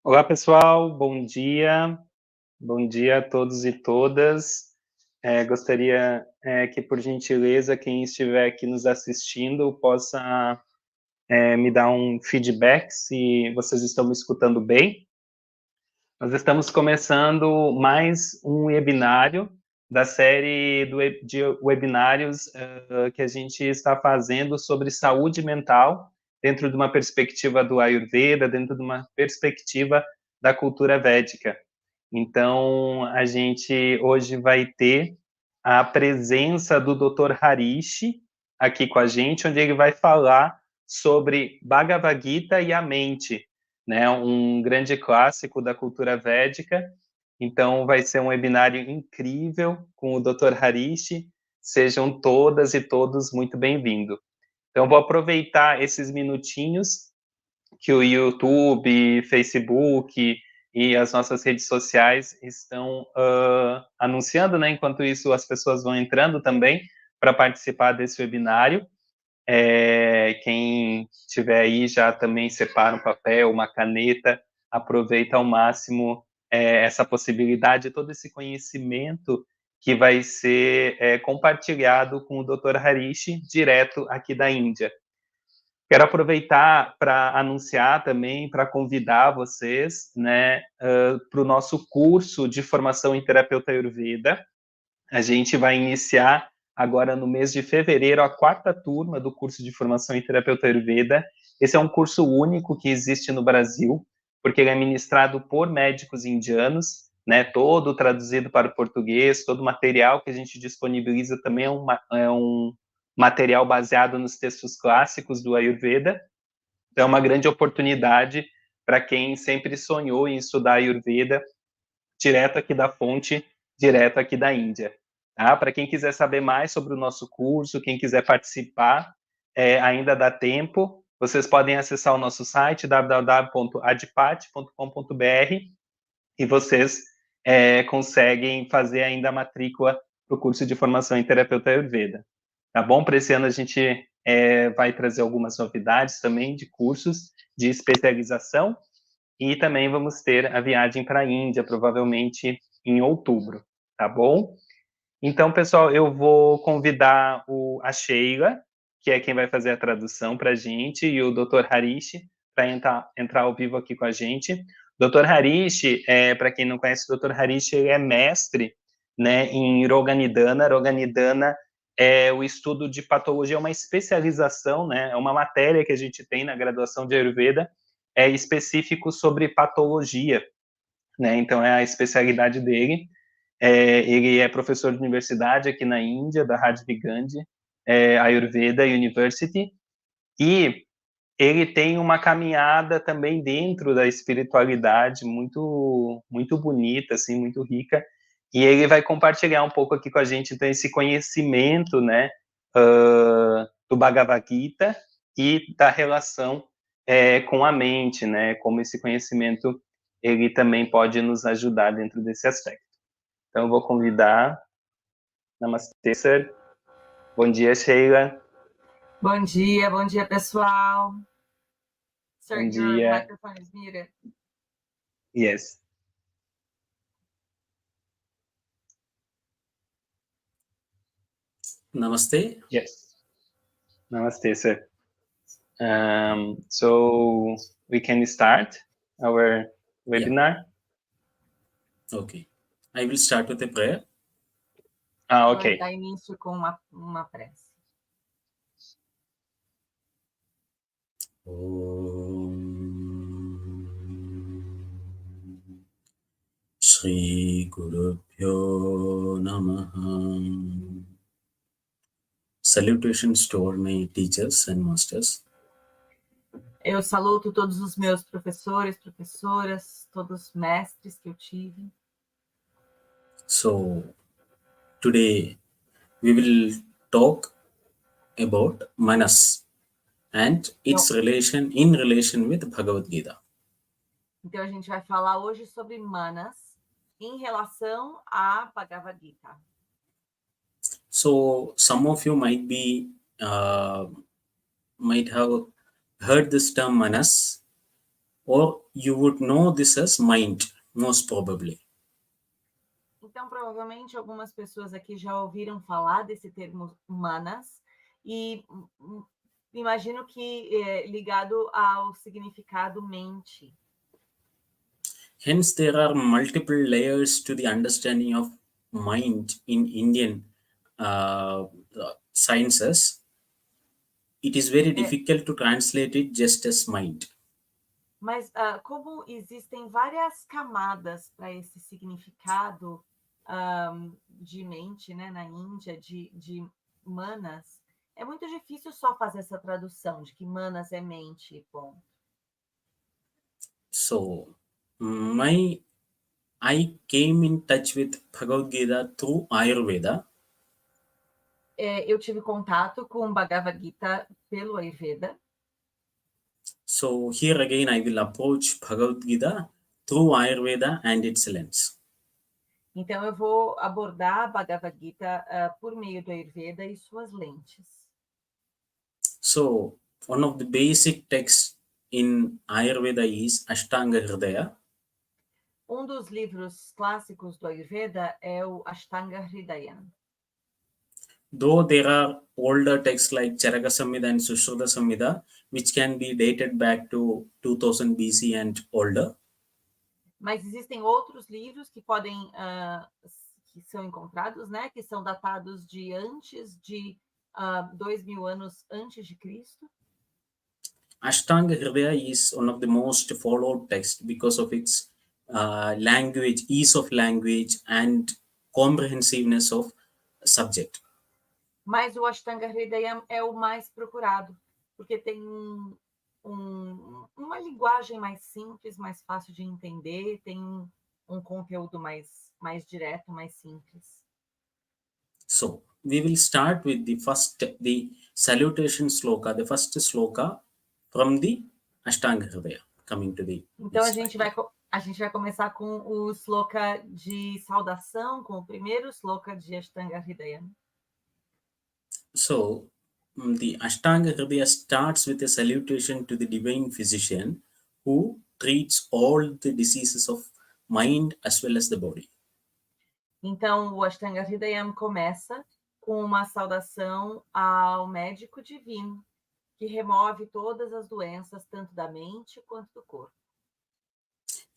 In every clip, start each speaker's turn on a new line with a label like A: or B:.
A: Olá, pessoal, bom dia a todos e todas. Gostaria que, por gentileza, quem estiver aqui nos assistindo possa me dar um feedback se vocês estão me escutando bem. Nós estamos começando mais um webinário da série de webinários que a gente está fazendo sobre saúde mental, dentro de uma perspectiva do Ayurveda, dentro de uma perspectiva da cultura védica. Então, a gente hoje vai ter a presença do Dr. Harish aqui com a gente, onde ele vai falar sobre Bhagavad Gita e a mente, né? Um grande clássico da cultura védica. Então, vai ser um webinário incrível com o Dr. Harish. Sejam todas e todos muito bem-vindos. Então, vou aproveitar esses minutinhos que o YouTube, Facebook e as nossas redes sociais estão anunciando, né? Enquanto isso, as pessoas vão entrando também para participar desse webinário. Quem tiver aí já também separa um papel, uma caneta, aproveita ao máximo essa possibilidade, todo esse conhecimento que vai ser compartilhado com o Dr. Harish, direto aqui da Índia. Quero aproveitar para anunciar também, para convidar vocês, né, para o nosso curso de formação em terapeuta Ayurveda. A gente vai iniciar agora no mês de fevereiro a 4ª turma do curso de formação em terapeuta Ayurveda. Esse é um curso único que existe no Brasil, porque ele é ministrado por médicos indianos, né, todo traduzido para o português, todo o material que a gente disponibiliza também é um material baseado nos textos clássicos do Ayurveda. Então, é uma grande oportunidade para quem sempre sonhou em estudar Ayurveda, direto aqui da fonte, direto aqui da Índia. Tá? Para quem quiser saber mais sobre o nosso curso, quem quiser participar, ainda dá tempo. Vocês podem acessar o nosso site, www.adpat.com.br, e vocês conseguem fazer ainda a matrícula para o curso de formação em terapeuta Ayurveda. Tá bom? Para esse ano a gente vai trazer algumas novidades também de cursos de especialização, e também vamos ter a viagem para a Índia, provavelmente em outubro, tá bom? Então, pessoal, eu vou convidar a Sheila, que é quem vai fazer a tradução para a gente, e o Dr. Harish para entrar ao vivo aqui com a gente. Dr. Harish, para quem não conhece, o Dr. Harish ele é mestre, né, em Roganidana. Roganidana é o estudo de patologia, é uma especialização, né, é uma matéria que a gente tem na graduação de Ayurveda, específico sobre patologia, né, então é a especialidade dele. Ele é professor de universidade aqui na Índia, da Radha Gandhi Ayurveda University, e ele tem uma caminhada também dentro da espiritualidade muito, muito bonita, assim, muito rica, e ele vai compartilhar um pouco aqui com a gente, então, esse conhecimento, né, do Bhagavad Gita e da relação com a mente, né, como esse conhecimento ele também pode nos ajudar dentro desse aspecto. Então, eu vou convidar Namastê, sir. Bom dia, Sheila.
B: Bom dia, pessoal. Sir,
A: Bom
B: your
A: dia.
B: microphone is muted.
A: Yes.
C: Namaste.
A: Yes. Namaste, sir. So we can start our webinar.
C: Okay. I will start with a prayer.
A: Ok.
B: Vou dar início com uma prece.
C: Shri Guru Pyo Namaha. Salutations to all my teachers and masters.
B: Eu saluto todos os meus professores, professoras, todos os mestres que eu tive.
C: So, today we will talk about manas and its relation with Bhagavad Gita.
B: Então, a gente vai falar hoje sobre manas em relação a Bhagavad Gita.
C: So, some of you might have heard this term manas. or you would know this as mind, most probably.
B: Então, provavelmente, algumas pessoas aqui já ouviram falar desse termo manas, e imagino que é ligado ao significado mente.
C: Hence, there are multiple layers to the understanding of mind in Indian sciences. It is very difficult to translate it just as mind.
B: Mas como existem várias camadas para esse significado de mente, né, na Índia, de manas, é muito difícil só fazer essa tradução de que manas é mente, ponto.
C: So, I came in touch with Bhagavad Gita through Ayurveda.
B: Eu tive contato com Bhagavad Gita pelo Ayurveda.
C: So here again, I will approach Bhagavad Gita through Ayurveda and its lens.
B: Então, eu vou abordar Bhagavad Gita por meio do Ayurveda e suas lentes.
C: So, one of the basic texts in Ayurveda is Ashtanga Hridaya.
B: Dos livros clássicos do Ayurveda é o Ashtanga Hridaya.
C: Though there are older texts like Charaka Samhita and Sushruta Samhita, which can be dated back to 2000 BC and older.
B: Mas existem outros livros que podem que são encontrados, né, que são datados de antes de 2000 anos antes de Cristo.
C: Ashtanga Hridaya is one of the most followed texts because of its language, ease of language, and comprehensiveness of subject.
B: Mas o Ashtanga Hridaya é o mais procurado, porque tem uma linguagem mais simples, mais fácil de entender, tem um conteúdo mais direto, mais simples.
C: So, we will start with the salutation sloka, the first sloka from the Ashtanga Hridaya, coming to the...
B: Então, a gente vai começar com o sloka de saudação, com o primeiro sloka de Ashtanga Hridaya.
C: So, the Ashtanga Hridaya starts with a salutation to the divine physician who treats all the diseases of mind as well as the body.
B: Então, o Ashtanga Hridayam começa com uma saudação ao médico divino, que remove todas as doenças, tanto da mente quanto do corpo.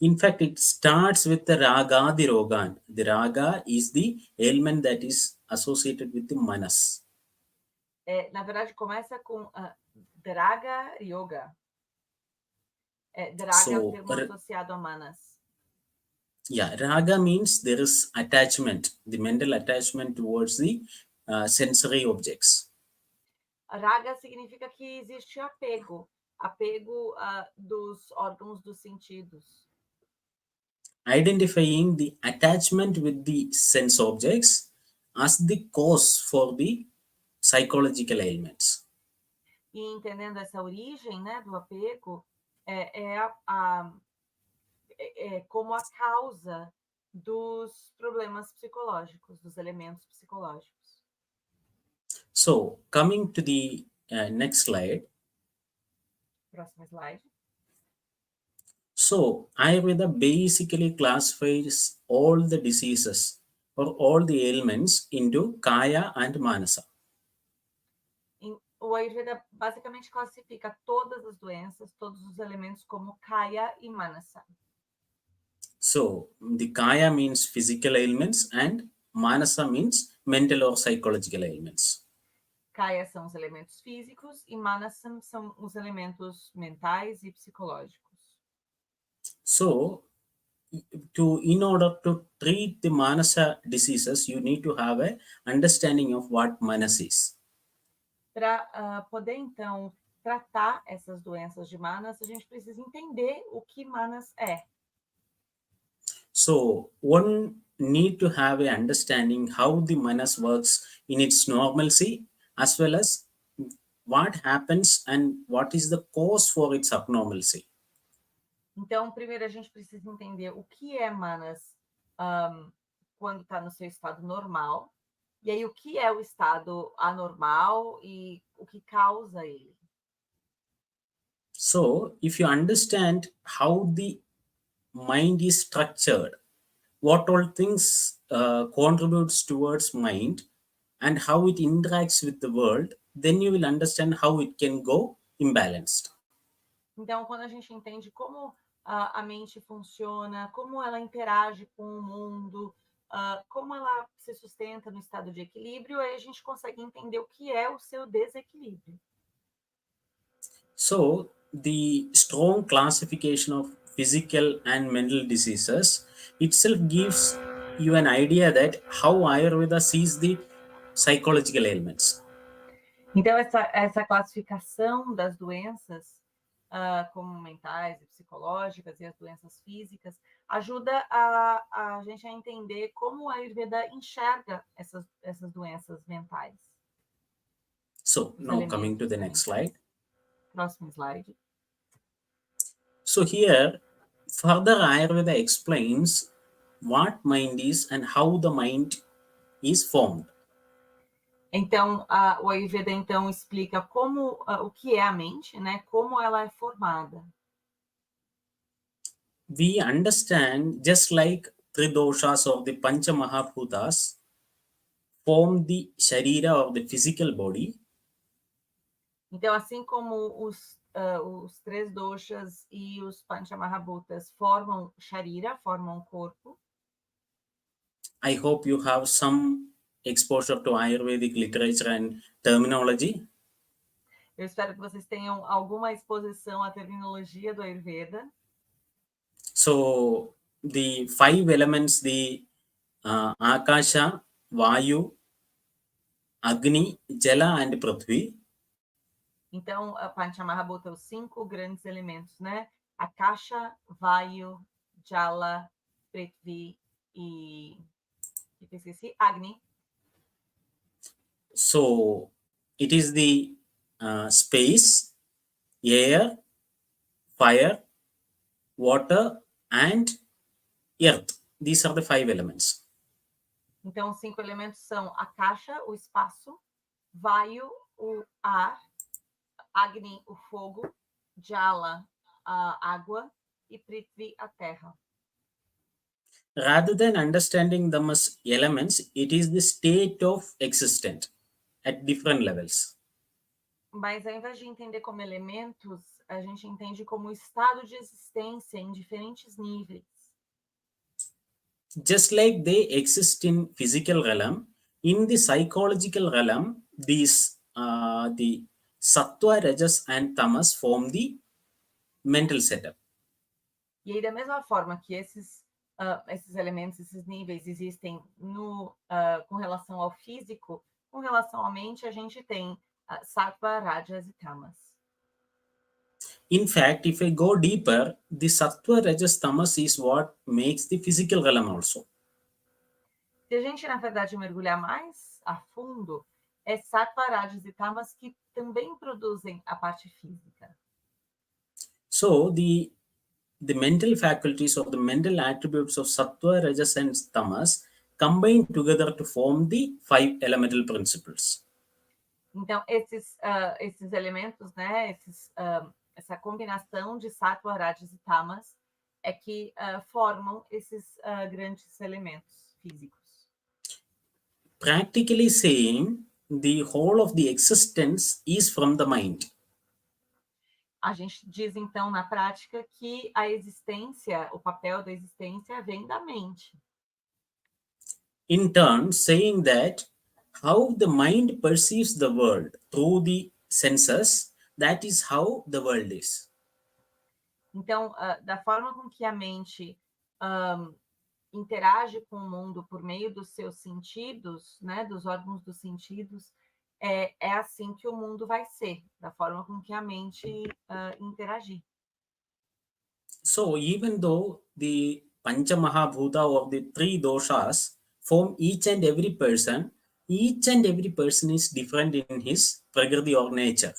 C: In fact, it starts with the raga, the rogan. The raga is the ailment that is associated with the manas.
B: Na verdade, começa com Draga Yoga. Draga é o termo associado a manas.
C: Yeah, raga means there is attachment, the mental attachment towards the sensory objects.
B: Raga significa que existe apego dos órgãos dos sentidos.
C: Identifying the attachment with the sense objects as the cause for the psychological ailments.
B: E entendendo essa origem, né, do apego, como a causa dos problemas psicológicos, dos elementos psicológicos.
C: So, coming to the next slide.
B: Próximo slide.
C: So, Ayurveda basically classifies all the diseases or all the ailments into Kaya and Manasa.
B: O Ayurveda basicamente classifica todas as doenças, todos os elementos como Kaya e Manasa.
C: So, the Kaya means physical ailments and Manasa means mental or psychological ailments.
B: Kaya são os elementos físicos e Manasa são os elementos mentais e psicológicos.
C: So, in order to treat the Manasa diseases, you need to have an understanding of what Manas is.
B: Para poder, então, tratar essas doenças de Manas, a gente precisa entender o que Manas é.
C: So, one need to have an understanding how the Manas works in its normalcy, as well as what happens and what is the cause for its abnormalcy.
B: Então, primeiro a gente precisa entender o que é Manas quando está no seu estado normal, e aí o que é o estado anormal e o que causa ele.
C: So, if you understand how the mind is structured, what all things contributes towards mind, and how it interacts with the world, then you will understand how it can go imbalanced.
B: Então, quando a gente entende como a mente funciona, como ela interage com o mundo, como ela se sustenta no estado de equilíbrio, aí a gente consegue entender o que é o seu desequilíbrio.
C: So, the strong classification of physical and mental diseases itself gives you an idea that how Ayurveda sees the psychological ailments.
B: Então, essa classificação das doenças, como mentais e psicológicas, e as doenças físicas, ajuda a gente a entender como a Ayurveda enxerga essas doenças mentais.
C: So, now coming to the next slide.
B: Próximo slide.
C: So, here, further Ayurveda explains what mind is and how the mind is formed.
B: Então, o Ayurveda então explica como o que é a mente, né? Como ela é formada.
C: We understand just like three doshas of the Pancha Mahabhutas form the Sharira of the physical body.
B: Então, assim como os três doshas e os Panchamahabhutas formam Sharira, formam o corpo.
C: I hope you have some exposure to Ayurvedic literature and terminology.
B: Eu espero que vocês tenham alguma exposição à terminologia do Ayurveda.
C: So, the 5 elements, the Akasha, Vayu, Agni, Jala and Prithvi.
B: Então, a Panchamahabhuta, os 5 grandes elementos, né? Akasha, Vayu, Jala, Prithvi e esqueci, Agni.
C: So, it is the space, air, fire, water and earth. These are the 5 elements.
B: Então, os 5 elementos são Akasha, o espaço, Vayu, o ar, Agni, o fogo, Jala, a água e Prithvi, a terra.
C: Rather than understanding them as elements, it is the state of existence at different levels.
B: Mas ao invés de entender como elementos, a gente entende como estado de existência em diferentes níveis.
C: Just like they exist in physical realm, in the psychological realm, these the sattva, rajas and tamas form the mental setup.
B: E aí, da mesma forma que esses elementos, esses níveis existem com relação ao físico, com relação à mente, a gente tem sattva, rajas e tamas.
C: In fact, if I go deeper, the sattva, rajas, tamas is what makes the physical realm also.
B: Se a gente, na verdade, mergulhar mais a fundo, é sattva, rajas e tamas que também produzem a parte física.
C: So, the mental faculties or the mental attributes of sattva, rajas and tamas combine together to form the 5 elemental principles.
B: Então, esses elementos, né, essa combinação de sattva, rajas e tamas é que formam esses grandes elementos físicos.
C: Practically saying, the whole of the existence is from the mind.
B: A gente diz, então, na prática, que a existência, o papel da existência vem da mente.
C: In turn, saying that how the mind perceives the world through the senses, that is how the world is.
B: Então, da forma com que a mente interage com o mundo por meio dos seus sentidos, né, dos órgãos dos sentidos, é assim que o mundo vai ser, da forma com que a mente interagir.
C: So, even though the Pancha Mahabhuta or the 3 doshas form each and every person is different in his prakriti or nature.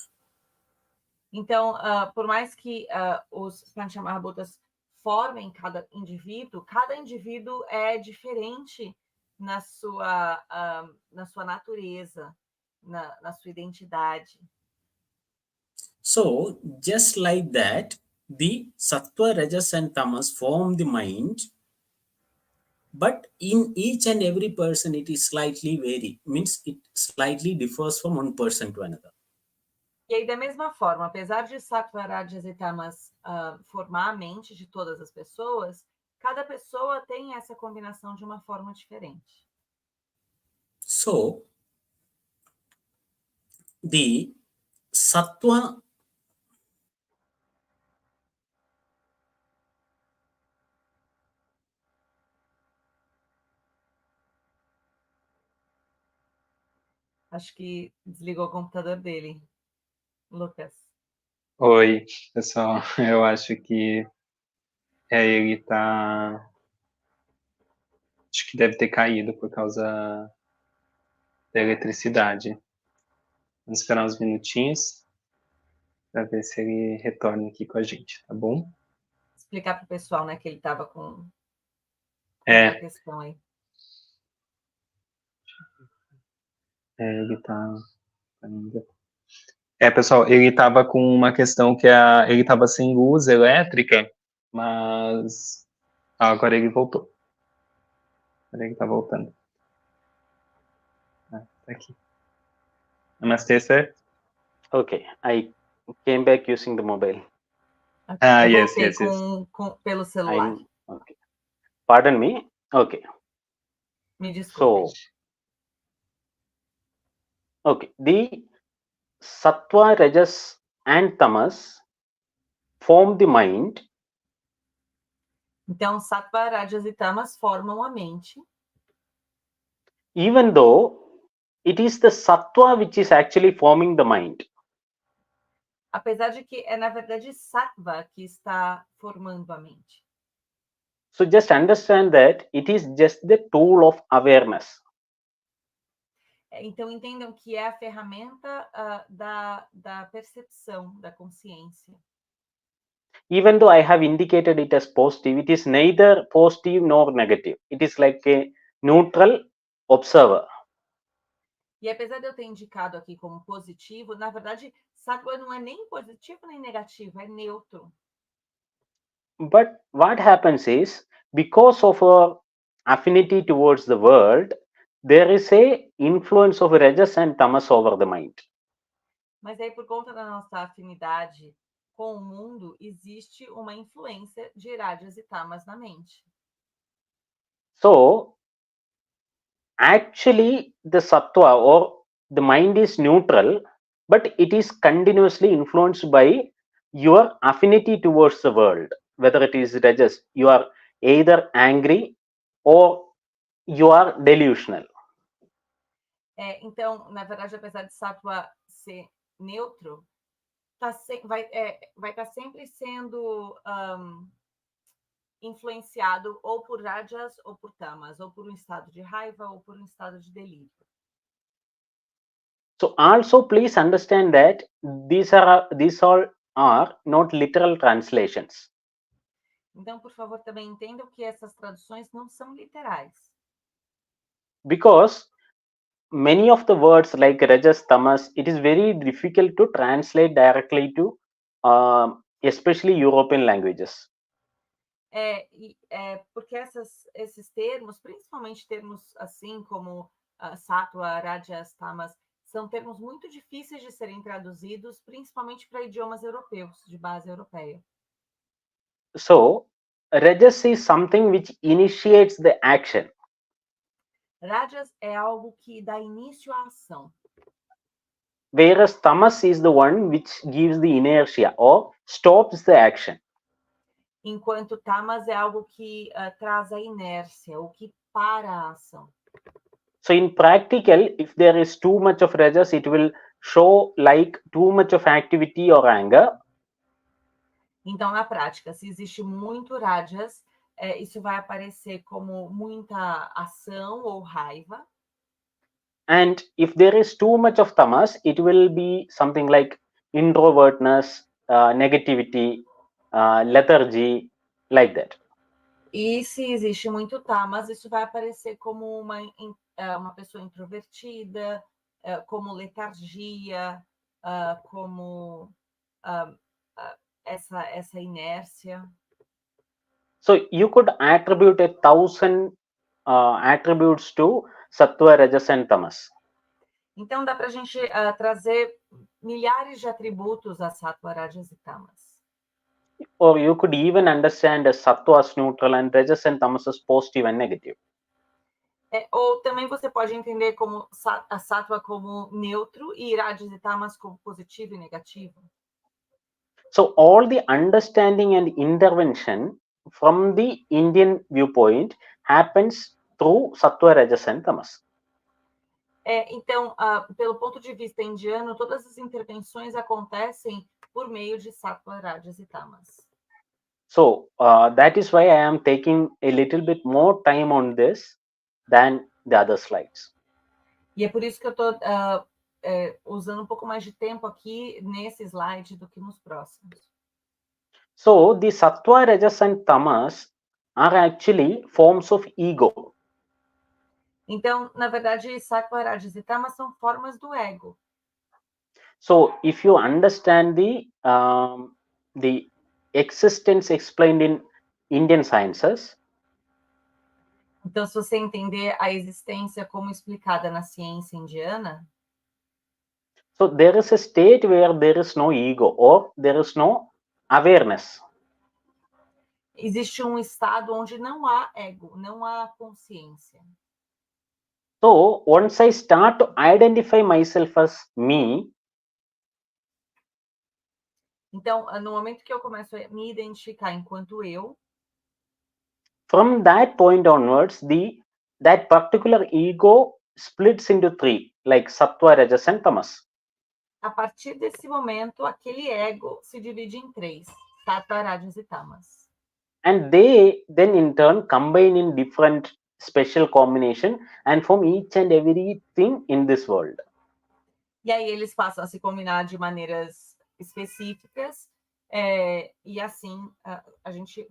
B: Então, por mais que os Panchamahabhutas formem cada indivíduo é diferente na sua natureza, na sua identidade.
C: So, just like that, the sattva, rajas, and tamas form the mind, but in each and every person it is slightly vary, means it slightly differs from one person to another.
B: E aí, da mesma forma, apesar de sattva, rajas e tamas formar a mente de todas as pessoas, cada pessoa tem essa combinação de uma forma diferente.
C: So, the sattva,
B: Acho que desligou o computador dele, Lucas.
A: Oi, pessoal. Eu acho que ele tá. Acho que deve ter caído por causa da eletricidade. Vamos esperar uns minutinhos para ver se ele retorna aqui com a gente, tá bom?
B: Explicar para o pessoal, né, que ele estava com
A: É.
B: uma questão aí.
A: Ele tá ainda. Pessoal, ele estava com uma questão que ele estava sem luz elétrica, mas agora ele voltou. Agora ele está voltando. Tá aqui. Namastê, sir.
D: Okay, I came back using the mobile.
B: Eu
A: yes,
B: voltei
A: yes.
B: pelo celular.
D: Okay. Pardon me. Okay.
B: Me desculpe.
D: So, okay, the sattva, rajas, and tamas form the mind.
B: Então, sattva, rajas e tamas formam a mente.
D: Even though it is the sattva which is actually forming the mind.
B: Apesar de que é, na verdade, sattva que está formando a mente.
D: So just understand that it is just the tool of awareness.
B: Então, entendam que é a ferramenta da percepção, da consciência.
D: Even though I have indicated it as positive, it is neither positive nor negative. It is like a neutral observer.
B: E apesar de eu ter indicado aqui como positivo, na verdade, sattva não é nem positivo nem negativo, é neutro.
D: But what happens is, because of our affinity towards the world, there is a influence of rajas and tamas over the mind.
B: Mas aí, por conta da nossa afinidade com o mundo, existe uma influência de rajas e tamas na mente.
D: So, actually, the sattva or the mind is neutral, but it is continuously influenced by your affinity towards the world. Whether it is rajas, you are either angry or you are delusional.
B: Então, na verdade, apesar de sattva ser neutro, vai estar sempre sendo influenciado ou por rajas ou por tamas, ou por um estado de raiva ou por um estado de delírio.
D: So also please understand that these all are not literal translations.
B: Então, por favor, também entendam que essas traduções não são literais.
D: Because many of the words like rajas, tamas, it is very difficult to translate directly to especially European languages.
B: Porque esses termos, principalmente termos assim como sattva, rajas, tamas, são termos muito difíceis de serem traduzidos, principalmente para idiomas europeus, de base europeia.
D: So, rajas is something which initiates the action.
B: Rajas é algo que dá início à ação.
D: Whereas tamas is the one which gives the inertia or stops the action.
B: Enquanto tamas é algo que traz a inércia, o que para a ação.
D: So in practical, if there is too much of rajas, it will show like too much of activity or anger.
B: Então, na prática, se existe muito rajas, isso vai aparecer como muita ação ou raiva.
D: And if there is too much of tamas, it will be something like introvertness, negativity, lethargy, like that.
B: E se existe muito tamas, isso vai aparecer como uma pessoa introvertida, como letargia, como essa inércia.
D: So you could attribute 1,000 attributes to sattva, rajas and tamas.
B: Então dá para a gente trazer milhares de atributos a sattva, rajas e tamas.
D: Or you could even understand sattva as neutral and rajas and tamas as positive and negative.
B: Ou também você pode entender como a sattva como neutro e rajas e tamas como positivo e negativo.
D: So all the understanding and intervention from the Indian viewpoint happens through sattva, rajas and tamas.
B: Então, pelo ponto de vista indiano, todas as intervenções acontecem por meio de sattva, rajas e tamas.
D: So that is why I am taking a little bit more time on this than the other slides.
B: E é por isso que eu estou usando um pouco mais de tempo aqui nesse slide do que nos próximos.
D: So the sattva, rajas and tamas are actually forms of ego.
B: Então, na verdade, sattva, rajas e tamas são formas do ego.
D: So if you understand the existence explained in Indian sciences,
B: então, se você entender a existência como explicada na ciência indiana,
D: so there is a state where there is no ego or there is no awareness.
B: existe um estado onde não há ego, não há consciência.
D: So once I start to identify myself as me,
B: então, no momento que eu começo a me identificar enquanto eu,
D: from that point onwards, that particular ego splits into three, like sattva, rajas and tamas.
B: a partir desse momento, aquele ego se divide em três: sattva, rajas e tamas.
D: And they then in turn combine in different special combination and form each and everything in this world.
B: E aí eles passam a se combinar de maneiras específicas, e assim a gente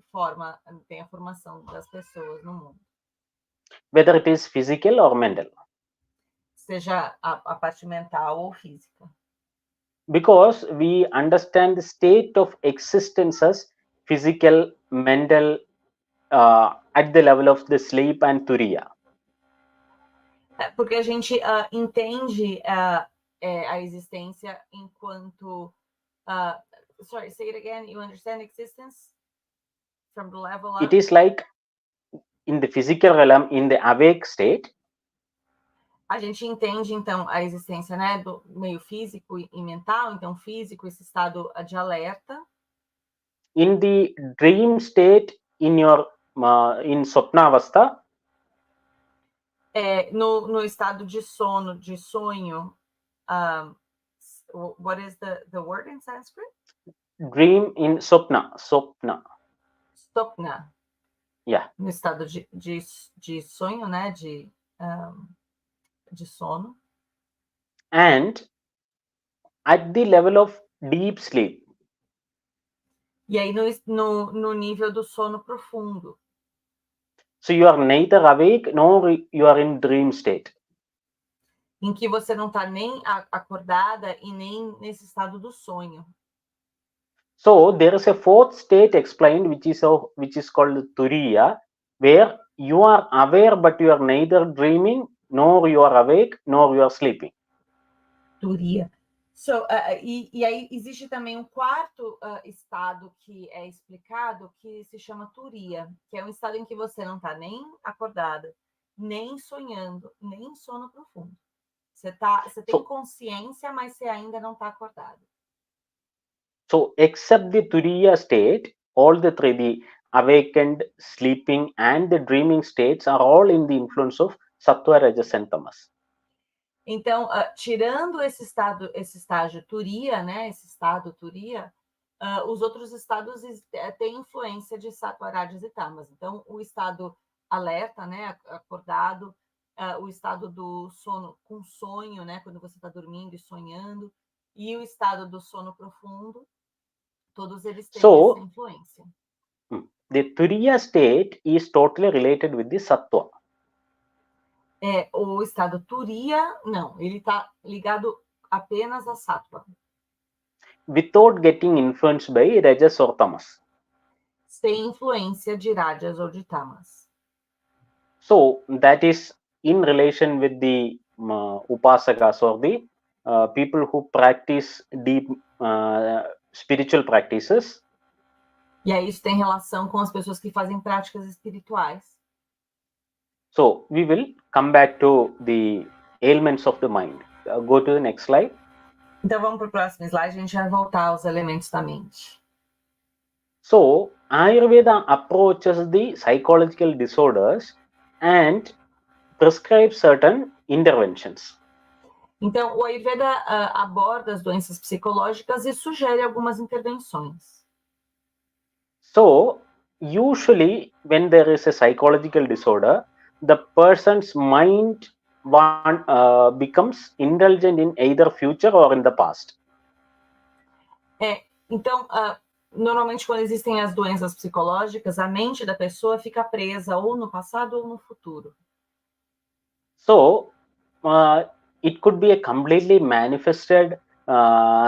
B: tem a formação das pessoas no mundo.
D: Whether it is physical or mental.
B: Seja a parte mental ou física.
D: Because we understand the state of existence as physical, mental, at the level of the sleep and turiya.
B: Porque a gente entende a existência enquanto... sorry, say it again. You understand existence from the level of...
D: It is like in the physical realm, in the awake state.
B: A gente entende, então, a existência, né, do meio físico e mental. Então, físico, esse estado de alerta.
D: In the dream state, in Swapnavastha.
B: No estado de sono, de sonho. What is the word in Sanskrit?
D: Dream in Swapna.
B: Swapna.
D: Yeah.
B: No estado de sonho, né, de sono.
D: And at the level of deep sleep.
B: E aí no nível do sono profundo.
D: So you are neither awake nor you are in dream state.
B: Em que você não está nem acordada e nem nesse estado do sonho.
D: So there is a fourth state explained, which is called turiya, where you are aware but you are neither dreaming nor you are awake nor you are sleeping.
B: Turiya. So, e aí existe também um quarto estado que é explicado, que se chama turiya, que é um estado em que você não está nem acordada, nem sonhando, nem em sono profundo. Você tem consciência, mas você ainda não está acordado.
D: So, except the turiya state, all the three, the awakened, sleeping, and the dreaming states are all in the influence of sattva, rajas, and tamas.
B: Então, tirando esse estágio turiya, né, esse estado turiya, os outros estados têm influência de sattva, rajas e tamas. Então, o estado alerta, né, acordado, o estado do sono com sonho, né, quando você está dormindo e sonhando, e o estado do sono profundo, todos eles têm essa influência.
D: The turiya state is totally related with the sattva.
B: O estado turiya, não, ele está ligado apenas a sattva.
D: without getting influenced by rajas or tamas.
B: Sem influência de rajas ou de tamas.
D: So that is in relation with the upasakas or the people who practice deep spiritual practices.
B: E aí isso tem relação com as pessoas que fazem práticas espirituais.
D: So we will come back to the ailments of the mind. Go to the next slide.
B: Então vamos para o próximo slide, a gente vai voltar aos elementos da mente.
D: So Ayurveda approaches the psychological disorders and prescribes certain interventions.
B: Então o Ayurveda aborda as doenças psicológicas e sugere algumas intervenções.
D: So usually when there is a psychological disorder, the person's mind becomes indulgent in either future or in the past.
B: Então, normalmente quando existem as doenças psicológicas, a mente da pessoa fica presa ou no passado ou no futuro.
D: So it could be a completely manifested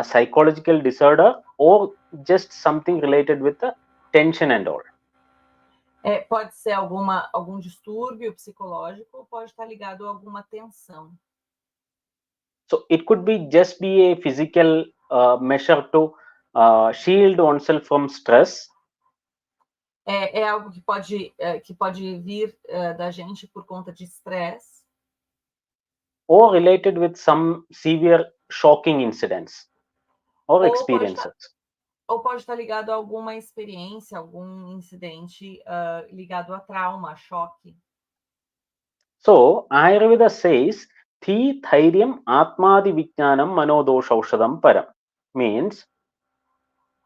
D: psychological disorder or just something related with the tension and all.
B: Pode ser algum distúrbio psicológico ou pode estar ligado a alguma tensão.
D: So it could just be a physical measure to shield oneself from stress.
B: É algo que pode vir da gente por conta de estresse.
D: Or related with some severe shocking incidents or experiences.
B: Ou pode estar ligado a alguma experiência, algum incidente ligado a trauma, a choque.
D: So Ayurveda says, Thi Thairyam Atmadi Vijnanam Manodosha Aushadam Param. Means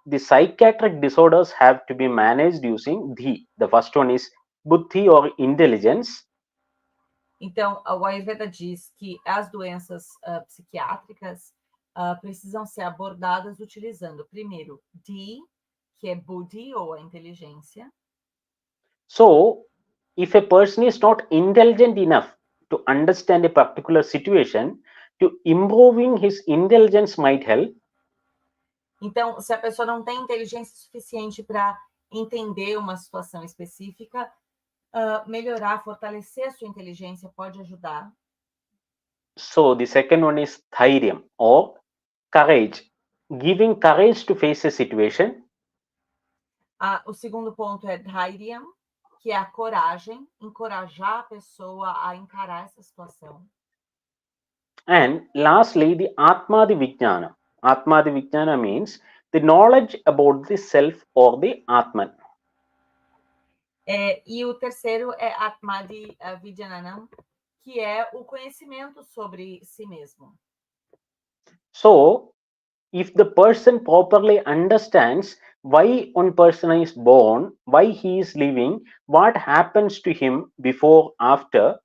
D: the psychiatric disorders have to be managed using Dhi. The first one is Buddhi or intelligence.
B: Então, o Ayurveda diz que as doenças psiquiátricas precisam ser abordadas utilizando, primeiro, Dhi, que é Buddhi ou a inteligência.
D: So, if a person is not intelligent enough to understand a particular situation, to improving his intelligence might help.
B: Então, se a pessoa não tem inteligência suficiente para entender uma situação específica, melhorar, fortalecer a sua inteligência pode ajudar.
D: So, the second one is Thairyam or courage, giving courage to face a situation.
B: O segundo ponto é Dhairyam, que é a coragem, encorajar a pessoa a encarar essa situação.
D: And lastly, the Atmadi Vijnana. Atmadi Vijnana means the knowledge about the self or the Atman.
B: E o terceiro é Atmadi Vijnanam, que é o conhecimento sobre si mesmo.
D: So, if the person properly understands why one person is born, why he is living, what happens to him before, after.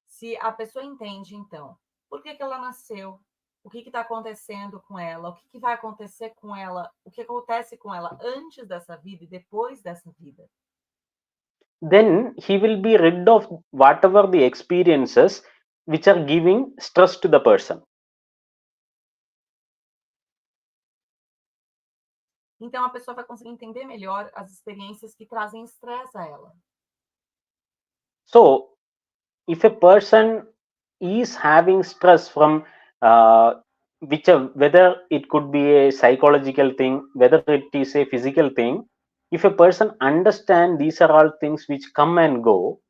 B: Se a pessoa entende, então, por que ela nasceu, o que está acontecendo com ela, o que vai acontecer com ela, o que acontece com ela antes dessa vida e depois dessa vida.
D: Then he will be rid of whatever the experiences which are giving stress to the person.
B: Então a pessoa vai conseguir entender melhor as experiências que trazem estresse a ela.
D: So, if a person is having stress from whether it could be a psychological thing, whether it is a physical thing, if a person understands these are all things which come and go.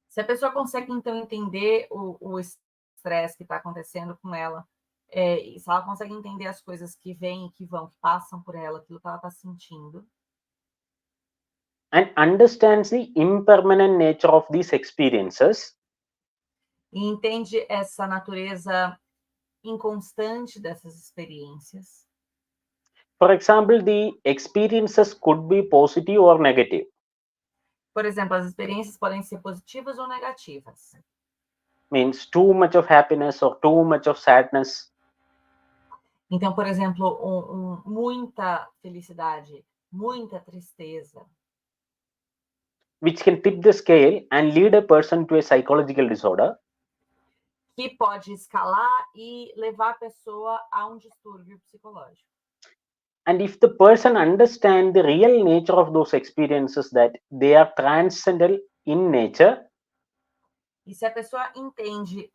B: Se a pessoa consegue então entender o estresse que está acontecendo com ela, e se ela consegue entender as coisas que vêm, que vão, que passam por ela, aquilo que ela está sentindo.
D: And understands the impermanent nature of these experiences.
B: E entende essa natureza inconstante dessas experiências.
D: For example, the experiences could be positive or negative.
B: Por exemplo, as experiências podem ser positivas ou negativas.
D: Means too much of happiness or too much of sadness.
B: Então, por exemplo, muita felicidade, muita tristeza.
D: Which can tip the scale and lead a person to a psychological disorder.
B: que pode escalar e levar a pessoa a um distúrbio psicológico.
D: And if the person understands the real nature of those experiences, that they are transcendental in nature,
B: E se a pessoa entende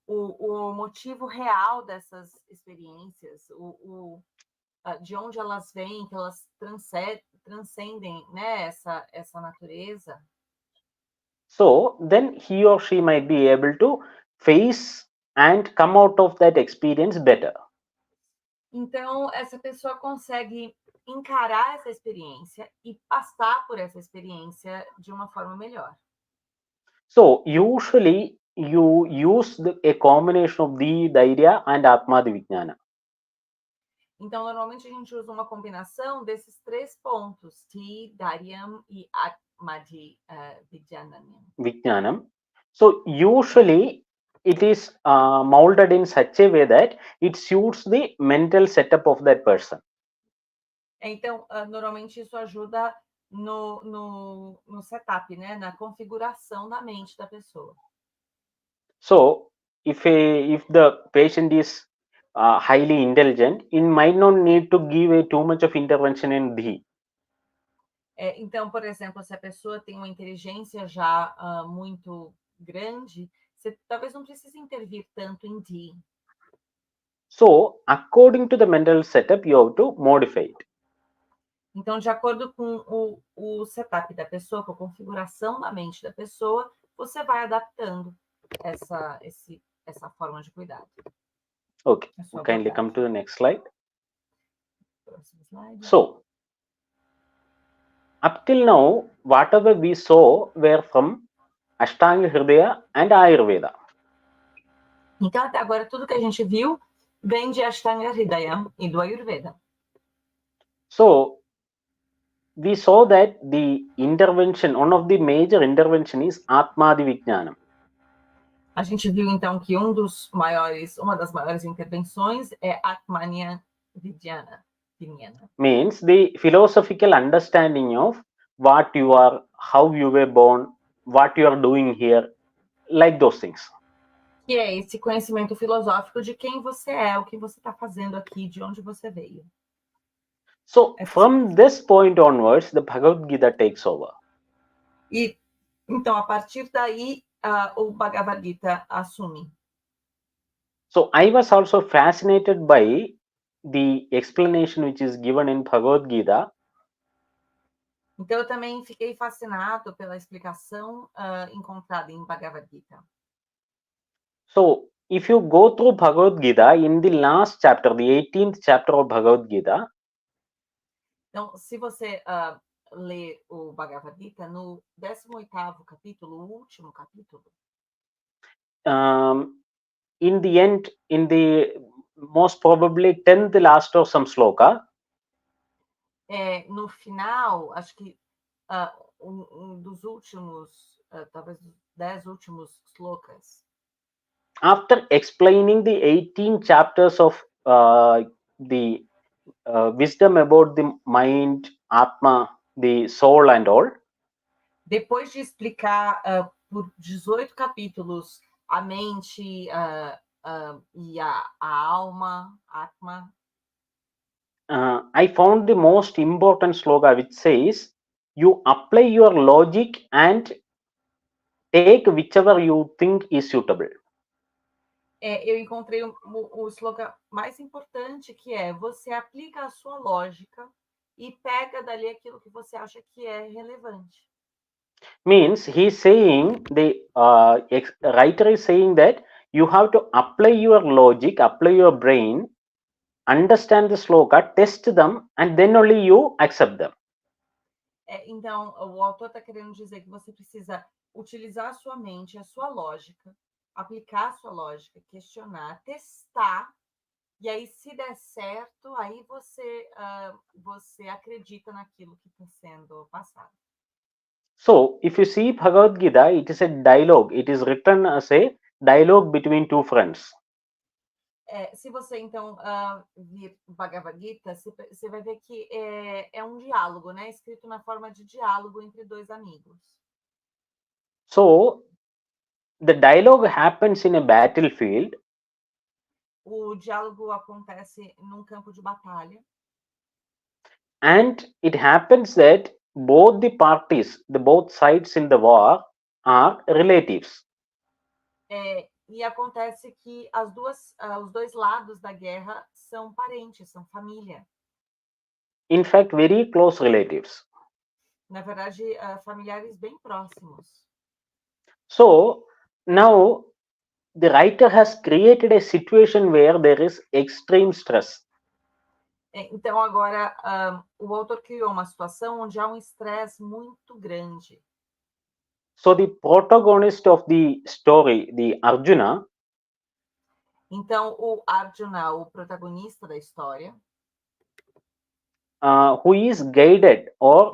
B: o motivo real dessas experiências, de onde elas vêm, que elas transcendem, né, essa natureza,
D: so then he or she might be able to face and come out of that experience better.
B: então essa pessoa consegue encarar essa experiência e passar por essa experiência de uma forma melhor.
D: So usually you use a combination of the Dhairya and Atmadi Vijnana.
B: Então, normalmente a gente usa uma combinação desses 3 pontos, Ti, Dharyam e Atmadi
D: Vijnanam. So usually it is molded in such a way that it suits the mental setup of that person.
B: Então, normalmente isso ajuda no setup, né? Na configuração da mente da pessoa.
D: So if the patient is highly intelligent, it might not need to give too much of intervention in Dhi.
B: Então, por exemplo, se a pessoa tem uma inteligência já muito grande, você talvez não precise intervir tanto em Dhi.
D: So according to the mental setup, you have to modify it.
B: Então, de acordo com o setup da pessoa, com a configuração da mente da pessoa, você vai adaptando essa forma de cuidado.
D: Okay, kindly come to the next slide.
B: Próximo slide.
D: So up till now, whatever we saw were from Ashtanga Hridaya and Ayurveda.
B: Então, até agora, tudo que a gente viu vem de Ashtanga Hridaya e do Ayurveda.
D: So we saw that the intervention, one of the major intervention is Atmadi Vijnanam.
B: A gente viu, então, que uma das maiores intervenções é Atmanya Vijnana.
D: Means the philosophical understanding of what you are, how you were born, what you are doing here, like those things.
B: Que é esse conhecimento filosófico de quem você é, o que você está fazendo aqui, de onde você veio.
D: So from this point onwards, the Bhagavad Gita takes over.
B: E então, a partir daí, o Bhagavad Gita assume.
D: So I was also fascinated by the explanation which is given in Bhagavad Gita.
B: Então, eu também fiquei fascinado pela explicação encontrada em Bhagavad Gita.
D: So if you go through Bhagavad Gita, in the last chapter, the 18th chapter of Bhagavad Gita,
B: então, se você ler o Bhagavad Gita, no 18º capítulo, o último capítulo,
D: in the end, in the most probably 10th last or some sloka,
B: no final, acho que dos últimos, talvez 10 últimos slokas,
D: after explaining the 18 chapters of the wisdom about the mind, Atma, the soul and all,
B: depois de explicar por 18 capítulos a mente e a alma, Atma,
D: I found the most important sloka which says, you apply your logic and take whichever you think is suitable.
B: Eu encontrei o slogan mais importante, que é: você aplica a sua lógica e pega dali aquilo que você acha que é relevante.
D: Means he's saying, the writer is saying that you have to apply your logic, apply your brain, understand the sloka, test them, and then only you accept them.
B: Então, o autor está querendo dizer que você precisa utilizar a sua mente, a sua lógica, aplicar a sua lógica, questionar, testar, e aí, se der certo, aí você acredita naquilo que está sendo passado.
D: So, if you see Bhagavad Gita, it is a dialogue. It is written as a dialogue between two friends.
B: Se você, então, vir Bhagavad Gita, você vai ver que é um diálogo, né? Escrito na forma de diálogo entre dois amigos.
D: So, the dialogue happens in a battlefield,
B: O diálogo acontece num campo de batalha.
D: and it happens that both the parties, the both sides in the war, are relatives.
B: E acontece que os dois lados da guerra são parentes, são família.
D: In fact, very close relatives.
B: Na verdade, familiares bem próximos.
D: So now the writer has created a situation where there is extreme stress.
B: Então, agora, o autor criou uma situação onde há um estresse muito grande.
D: So the protagonist of the story, the Arjuna,
B: Então, o Arjuna, o protagonista da história,
D: who is guided, or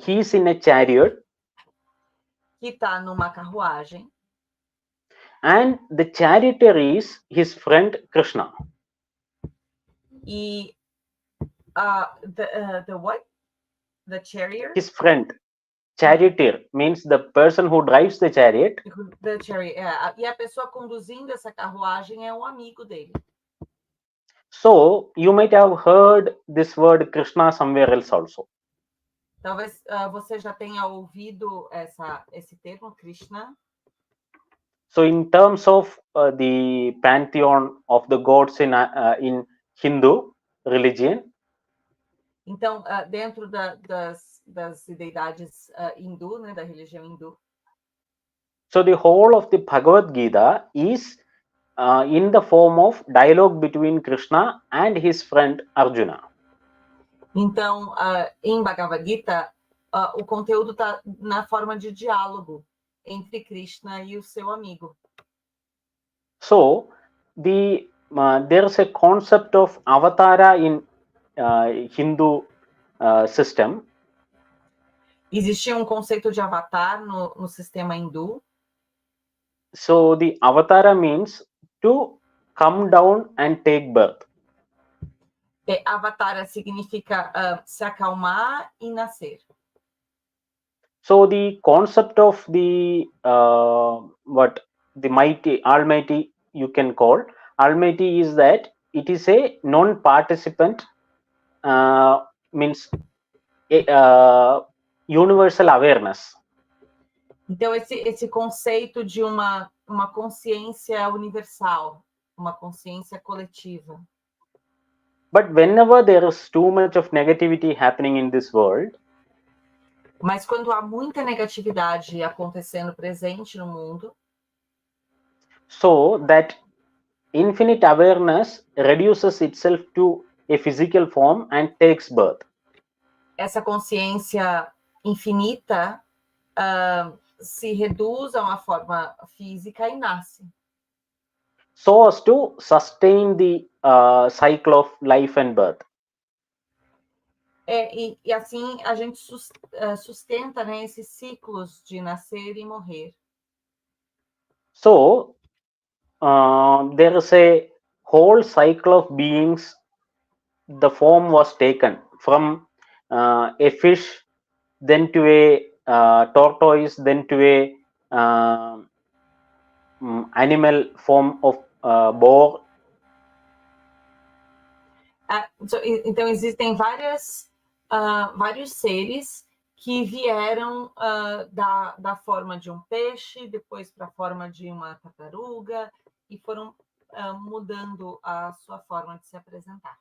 D: he is in a chariot,
B: que está numa carruagem,
D: and the charioteer is his friend Krishna.
B: e the what? The chariot?
D: His friend. Charioteer means the person who drives the chariot.
B: The chariot, e a pessoa conduzindo essa carruagem é um amigo dele.
D: So you might have heard this word Krishna somewhere else also.
B: Talvez você já tenha ouvido esse termo, Krishna.
D: So in terms of the pantheon of the gods in Hindu religion,
B: então, dentro das deidades hindu, né, da religião hindu.
D: So the whole of the Bhagavad Gita is in the form of dialogue between Krishna and his friend Arjuna.
B: Então, em Bhagavad Gita, o conteúdo está na forma de diálogo entre Krishna e o seu amigo.
D: So there's a concept of avatara in Hindu system.
B: Existia um conceito de avatar no sistema hindu.
D: So the avatara means to come down and take birth.
B: Avatara significa se acalmar e nascer.
D: So the concept of the the mighty, almighty, you can call almighty, is that it is a non-participant, means universal awareness.
B: Então, esse conceito de uma consciência universal, uma consciência coletiva.
D: But whenever there is too much of negativity happening in this world,
B: mas quando há muita negatividade acontecendo presente no mundo,
D: so that infinite awareness reduces itself to a physical form and takes birth.
B: Essa consciência infinita se reduz a uma forma física e nasce.
D: So as to sustain the cycle of life and birth.
B: E assim a gente sustenta, né, esses ciclos de nascer e morrer.
D: So there is a whole cycle of beings. The form was taken from a fish, then to a tortoise, then to a animal form of boar.
B: Então existem vários seres que vieram da forma de um peixe, depois para a forma de uma tartaruga, e foram mudando a sua forma de se apresentar.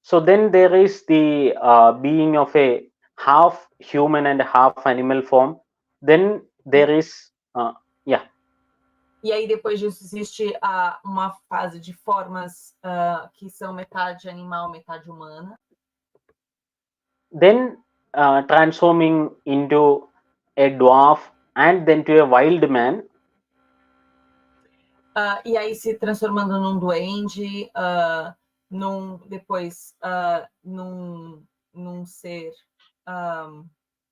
D: So then there is the being of a half human and half animal form. Then there is
B: E aí depois disso existe uma fase de formas que são metade animal, metade humana.
D: Then transforming into a dwarf and then to a wild man.
B: E aí se transformando num duende, depois num ser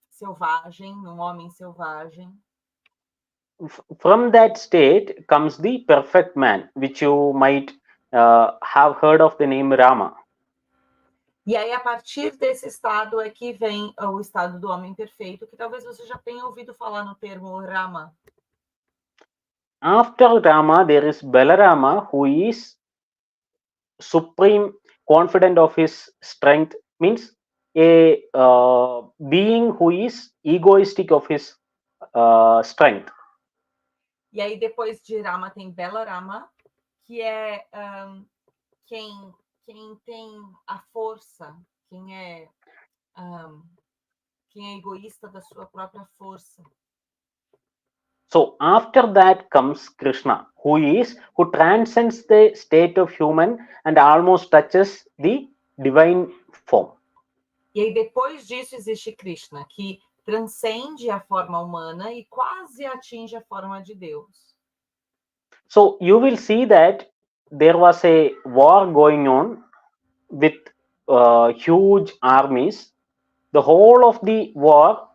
B: selvagem, num homem selvagem.
D: From that state comes the perfect man, which you might have heard of the name Rama.
B: E aí, a partir desse estado é que vem o estado do homem perfeito, que talvez você já tenha ouvido falar no termo Rama.
D: after Rama, there is Balarama, who is supreme, confident of his strength, means a being who is egoistic of his strength.
B: E aí, depois de Rama, tem Balarama, que é quem tem a força, quem é egoísta da sua própria força.
D: So after that comes Krishna, who transcends the state of human and almost touches the divine form.
B: E aí, depois disso, existe Krishna, que transcende a forma humana e quase atinge a forma de Deus.
D: So you will see that there was a war going on with huge armies. The whole of the war,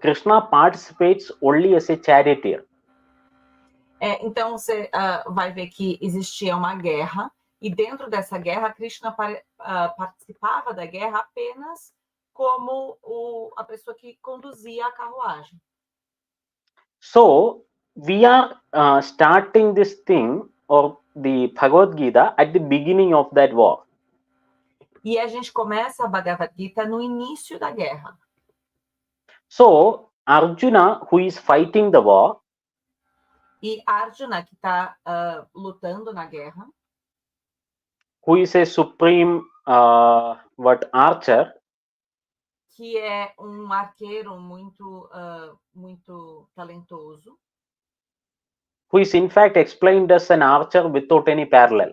D: Krishna participates only as a charioteer.
B: Então, você vai ver que existia uma guerra, e dentro dessa guerra, Krishna participava da guerra apenas como a pessoa que conduzia a carruagem.
D: So, we are starting this thing, or the Bhagavad Gita, at the beginning of that war.
B: E a gente começa a Bhagavad Gita no início da guerra.
D: So, Arjuna, who is fighting the war,
B: e Arjuna, que está lutando na guerra,
D: who is a supreme archer,
B: que é arqueiro muito talentoso,
D: who is in fact explained as an archer without any parallel.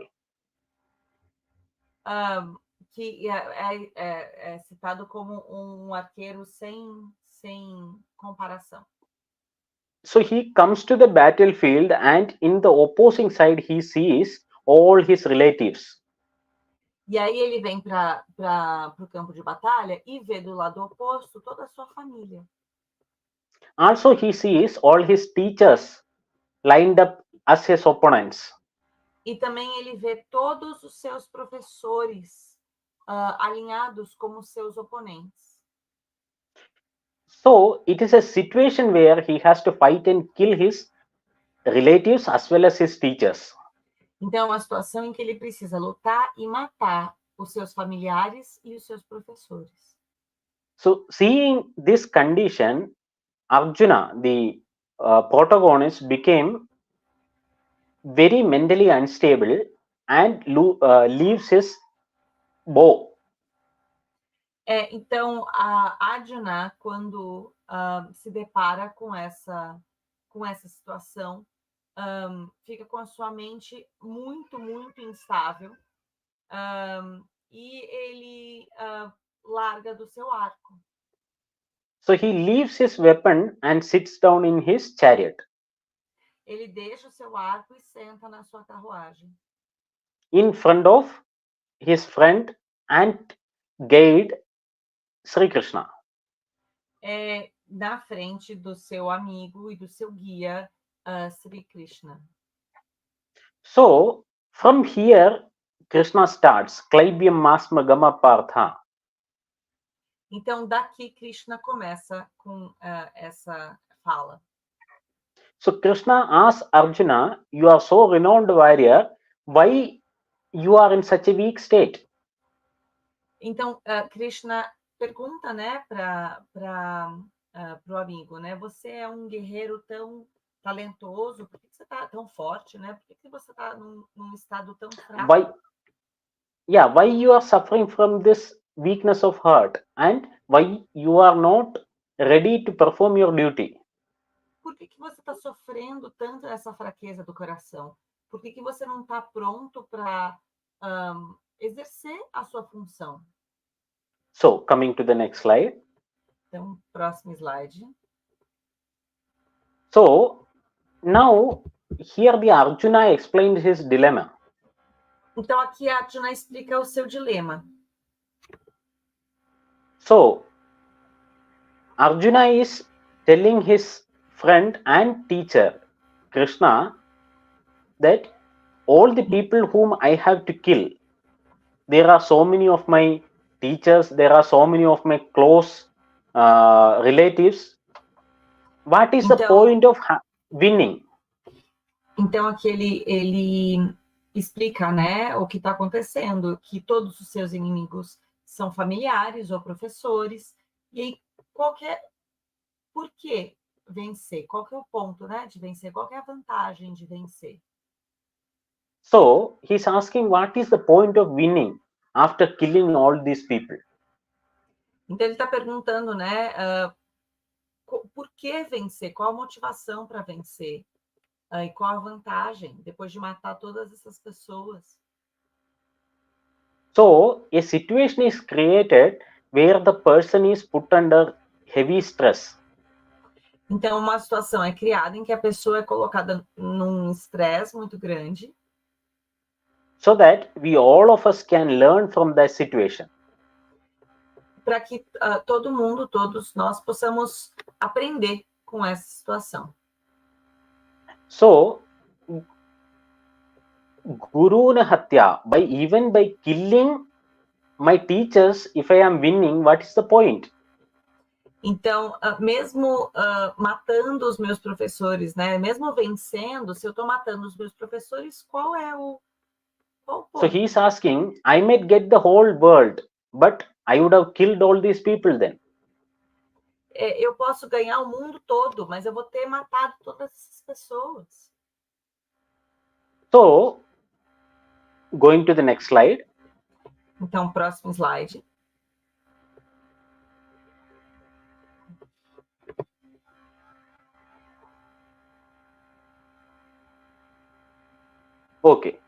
B: Que é citado como arqueiro sem comparação.
D: So he comes to the battlefield, and in the opposing side he sees all his relatives.
B: E aí ele vem para o campo de batalha e vê do lado oposto toda a sua família.
D: Also he sees all his teachers lined up as his opponents.
B: E também ele vê todos os seus professores alinhados como seus oponentes.
D: So it is a situation where he has to fight and kill his relatives as well as his teachers.
B: Então, é uma situação em que ele precisa lutar e matar os seus familiares e os seus professores.
D: So, seeing this condition, Arjuna, the protagonist, became very mentally unstable and leaves his bow.
B: Então, a Arjuna, quando se depara com essa situação, fica com a sua mente muito, muito instável, e ele larga do seu arco.
D: So he leaves his weapon and sits down in his chariot.
B: Ele deixa o seu arco e senta na sua carruagem.
D: In front of his friend and guide, Sri Krishna.
B: Na frente do seu amigo e do seu guia, Sri Krishna.
D: So, from here, Krishna starts, Klaibyam Masma Gama Partha.
B: Então, daqui, Krishna começa com essa fala.
D: So, Krishna asks Arjuna, you are so renowned warrior, why you are in such a weak state?
B: Então, Krishna pergunta, né, para o amigo, né, você é um guerreiro tão talentoso, por que você está tão forte, né? Por que você está num estado tão fraco?
D: Why you are suffering from this weakness of heart, and why you are not ready to perform your duty?
B: Por que você está sofrendo tanto essa fraqueza do coração? Por que você não está pronto para exercer a sua função?
D: So, coming to the next slide.
B: Então, próximo slide.
D: So, now, here the Arjuna explained his dilemma.
B: Então, aqui a Arjuna explica o seu dilema.
D: So, Arjuna is telling his friend and teacher, Krishna, that all the people whom I have to kill, there are so many of my teachers, there are so many of my close relatives. What is the point of winning?
B: Então, aqui ele explica, né, o que está acontecendo, que todos os seus inimigos são familiares ou professores, e aí, por que vencer? Qual que é o ponto, né, de vencer? Qual que é a vantagem de vencer?
D: So he's asking, what is the point of winning after killing all these people?
B: Então, ele está perguntando, né, por que vencer? Qual a motivação para vencer? E qual a vantagem depois de matar todas essas pessoas?
D: So a situation is created where the person is put under heavy stress.
B: Então, uma situação é criada em que a pessoa é colocada num estresse muito grande,
D: so that we all of us can learn from that situation.
B: para que todos nós possamos aprender com essa situação.
D: So, Guruna Hatya, even by killing my teachers, if I am winning, what is the point?
B: Então, mesmo matando os meus professores, né? Mesmo vencendo, se eu estou matando os meus professores, qual o ponto?
D: So he's asking, I might get the whole world, but I would have killed all these people then.
B: Eu posso ganhar o mundo todo, mas eu vou ter matado todas essas pessoas.
D: So, going to the next slide.
B: Então, próximo slide.
D: Okay.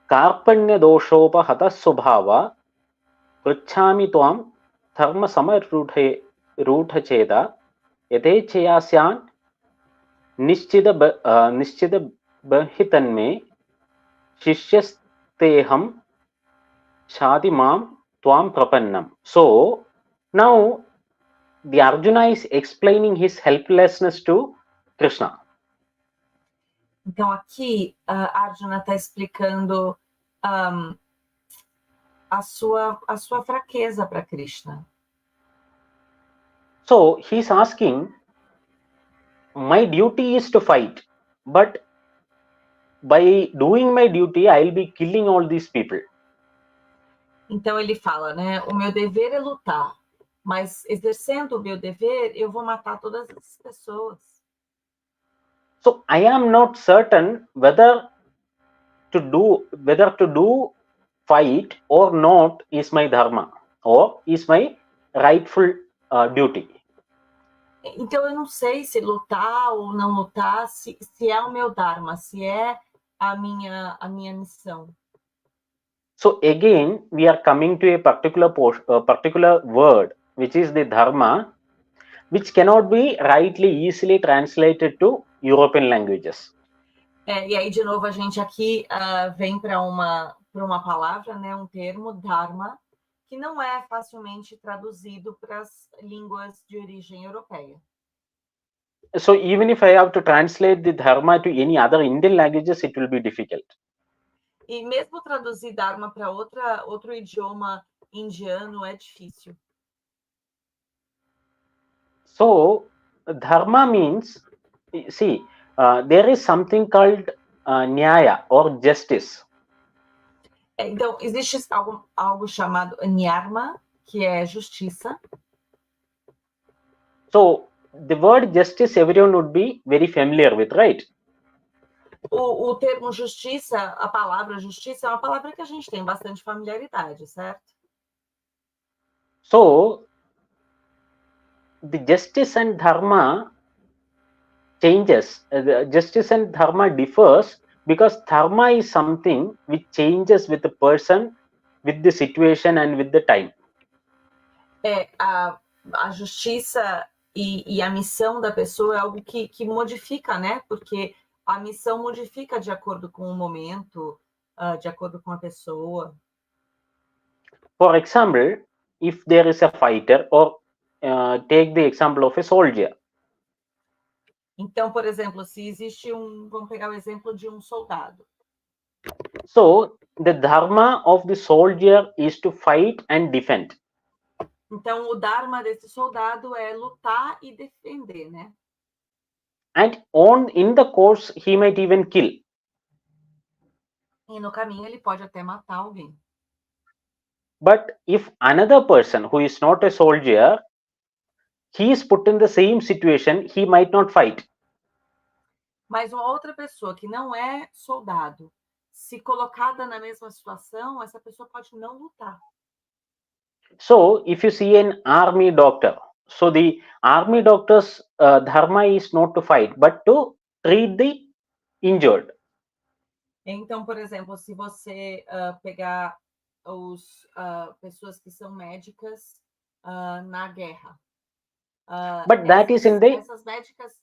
D: Karpanya doshopahata subhava pruchhami tvam dharma samarudhe cheda yatechayasyan nishchida bahitanme shishyasteham shadimam tvam prapannam. So now the Arjuna is explaining his helplessness to Krishna.
B: Então, aqui, a Arjuna está explicando a sua fraqueza para Krishna.
D: So, he's asking, my duty is to fight, but by doing my duty, I'll be killing all these people.
B: Então, ele fala, né, o meu dever é lutar, mas exercendo o meu dever, eu vou matar todas as pessoas.
D: So I am not certain whether to do fight or not is my dharma or is my rightful duty.
B: Então eu não sei se lutar ou não lutar, se é o meu dharma, se é a minha missão.
D: So again we are coming to a particular word which is the dharma, which cannot be rightly easily translated to European languages.
B: E aí, de novo, a gente aqui vem para uma palavra, né, um termo, dharma, que não é facilmente traduzido para as línguas de origem europeia.
D: So even if I have to translate the dharma to any other Indian languages, it will be difficult.
B: E mesmo traduzir dharma para outro idioma indiano é difícil.
D: So dharma means, see, there is something called nyaya or justice.
B: Então, existe algo chamado nyarma, que é justiça.
D: So the word justice everyone would be very familiar with, right?
B: O termo justiça, a palavra justiça, é uma palavra que a gente tem bastante familiaridade, certo?
D: So the justice and dharma changes. Justice and dharma differs because dharma is something which changes with the person, with the situation and with the time.
B: A justiça e a missão da pessoa é algo que modifica, né? Porque a missão modifica de acordo com o momento, de acordo com a pessoa.
D: For example, if there is a fighter, or take the example of a soldier.
B: Então, por exemplo, se existe vamos pegar o exemplo de um soldado.
D: So the dharma of the soldier is to fight and defend.
B: Então, o dharma desse soldado é lutar e defender, né?
D: And in the course, he might even kill.
B: E no caminho ele pode até matar alguém.
D: But if another person who is not a soldier, he is put in the same situation, he might not fight.
B: Mas uma outra pessoa que não é soldado, se colocada na mesma situação, essa pessoa pode não lutar.
D: So if you see an army doctor, so the army doctor's dharma is not to fight, but to treat the injured.
B: Então, por exemplo, se você pegar pessoas que são médicas na guerra.
D: But that is in the...
B: Essas médicas,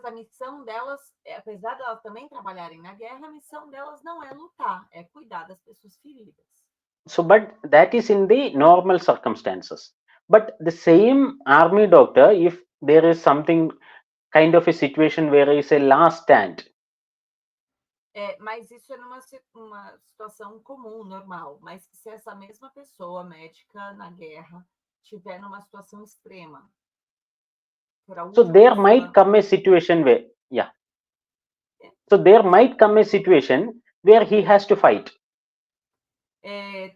B: a missão delas, apesar de elas também trabalharem na guerra, a missão delas não é lutar, é cuidar das pessoas feridas.
D: So, but that is in the normal circumstances. But the same army doctor, if there is something kind of a situation where there is a last stand.
B: Mas isso é numa situação comum, normal. Mas se essa mesma pessoa médica na guerra estiver numa situação extrema.
D: So there might come a situation where, So there might come a situation where he has to fight.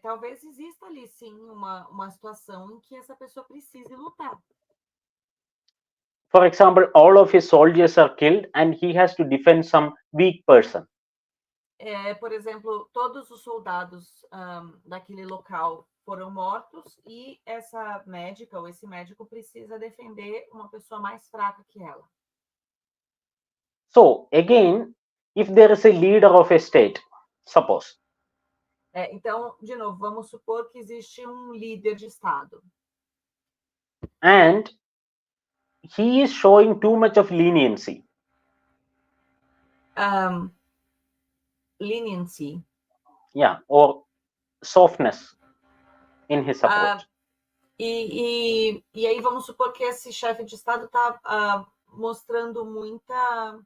B: Talvez exista ali sim uma situação em que essa pessoa precise lutar.
D: For example, all of his soldiers are killed and he has to defend some weak person.
B: Por exemplo, todos os soldados daquele local foram mortos e essa médica ou esse médico precisa defender uma pessoa mais fraca que ela.
D: So again, if there is a leader of a state, suppose.
B: Então, de novo, vamos supor que existe um líder de estado.
D: And he is showing too much of leniency.
B: Leniency.
D: Or softness in his approach.
B: E aí vamos supor que esse chefe de estado está mostrando muita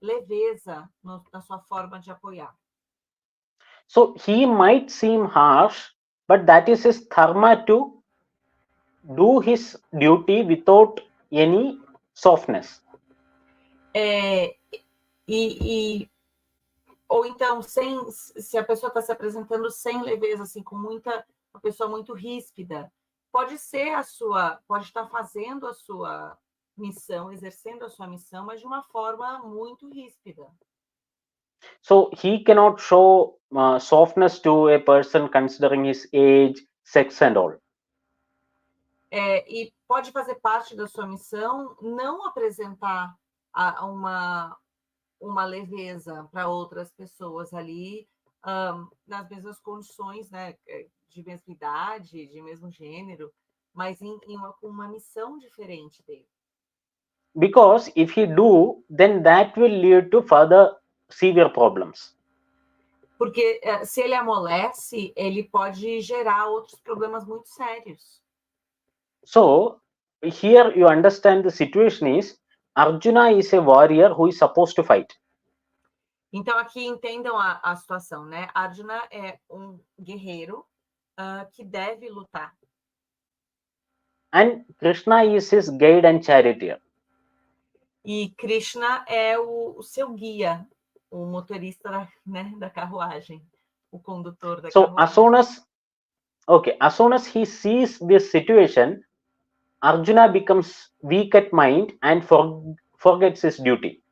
B: leveza na sua forma de apoiar.
D: So he might seem harsh, but that is his dharma to do his duty without any softness.
B: Ou então, se a pessoa está se apresentando sem leveza, assim, com uma pessoa muito ríspida, pode estar fazendo a sua missão, exercendo a sua missão, mas de uma forma muito ríspida.
D: So he cannot show softness to a person considering his age, sex and all.
B: E pode fazer parte da sua missão não apresentar uma leveza para outras pessoas ali nas mesmas condições, né, de mesma idade, de mesmo gênero, mas com uma missão diferente dele.
D: Because if he do, then that will lead to further severe problems.
B: Porque se ele amolece, ele pode gerar outros problemas muito sérios.
D: So here you understand the situation is Arjuna is a warrior who is supposed to fight.
B: Então aqui entendam a situação, né? Arjuna é um guerreiro que deve lutar.
D: And Krishna is his guide and charioteer.
B: E Krishna é o seu guia, o motorista, né, da carruagem, o condutor da carruagem.
D: As soon as he sees this situation, Arjuna becomes weak at mind and forgets his duty.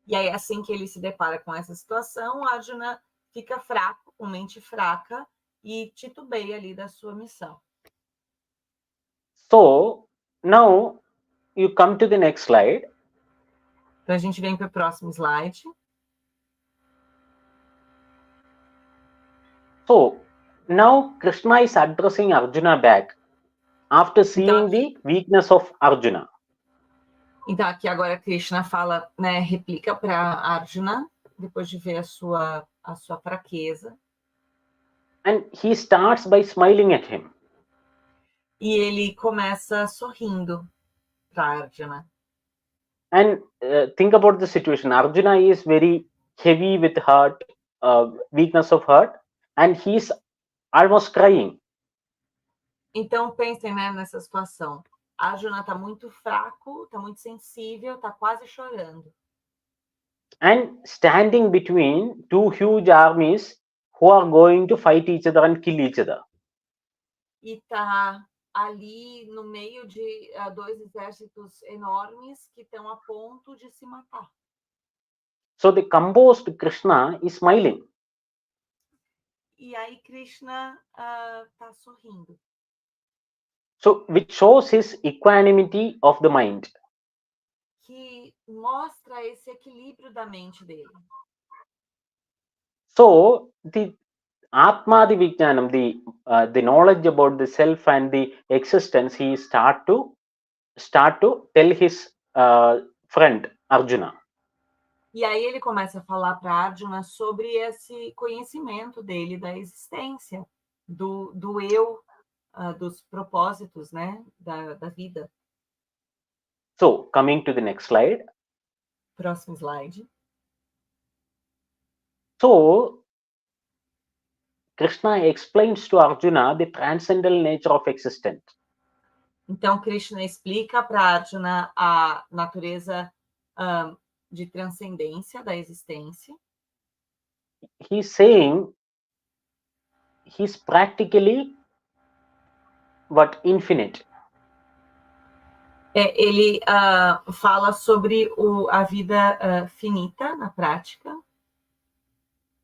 B: E aí, assim que ele se depara com essa situação, Arjuna fica fraco, com mente fraca, e titubeia ali da sua missão.
D: So, now you come to the next slide.
B: Então, a gente vem para o próximo slide.
D: So, now Krishna is addressing Arjuna back after seeing the weakness of Arjuna.
B: Então, aqui agora Krishna fala, né, replica para Arjuna, depois de ver a sua fraqueza.
D: And he starts by smiling at him.
B: E ele começa sorrindo para Arjuna.
D: And think about the situation. Arjuna is very heavy with heart, weakness of heart, and he's almost crying.
B: Então, pensem, né, nessa situação. Arjuna está muito fraco, está muito sensível, está quase chorando.
D: And standing between two huge armies who are going to fight each other and kill each other.
B: E está ali no meio de dois exércitos enormes que estão a ponto de se matar.
D: So the composed Krishna is smiling.
B: E aí Krishna está sorrindo.
D: So which shows his equanimity of the mind.
B: Que mostra esse equilíbrio da mente dele.
D: So the Atma, the Vijnanam, the knowledge about the self and the existence, he start to tell his friend Arjuna.
B: E aí ele começa a falar para Arjuna sobre esse conhecimento dele da existência, do eu, dos propósitos, né, da vida.
D: So coming to the next slide.
B: Próximo slide.
D: So Krishna explains to Arjuna the transcendental nature of existence.
B: Então Krishna explica para Arjuna a natureza de transcendência da existência.
D: He's saying he's practically infinite.
B: Ele fala sobre a vida finita na prática.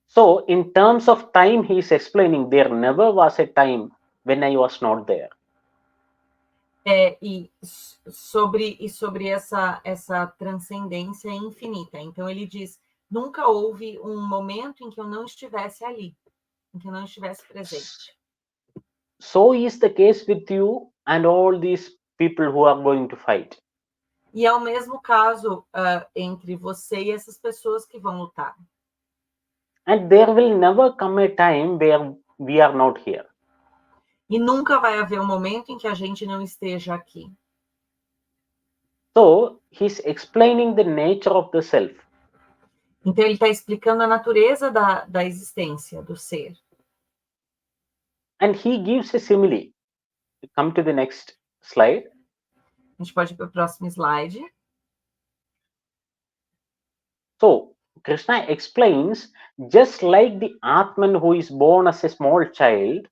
D: So in terms of time, he is explaining there never was a time when I was not there.
B: E sobre essa transcendência infinita. Então ele diz, nunca houve um momento em que eu não estivesse ali, em que eu não estivesse presente.
D: So is the case with you and all these people who are going to fight.
B: E é o mesmo caso entre você e essas pessoas que vão lutar.
D: And there will never come a time where we are not here.
B: E nunca vai haver um momento em que a gente não esteja aqui.
D: So he's explaining the nature of the self.
B: Então ele está explicando a natureza da existência, do ser.
D: And he gives a simile. Come to the next slide.
B: A gente pode ir para o próximo slide.
D: So Krishna explains, just like the Atman who is born as a small child.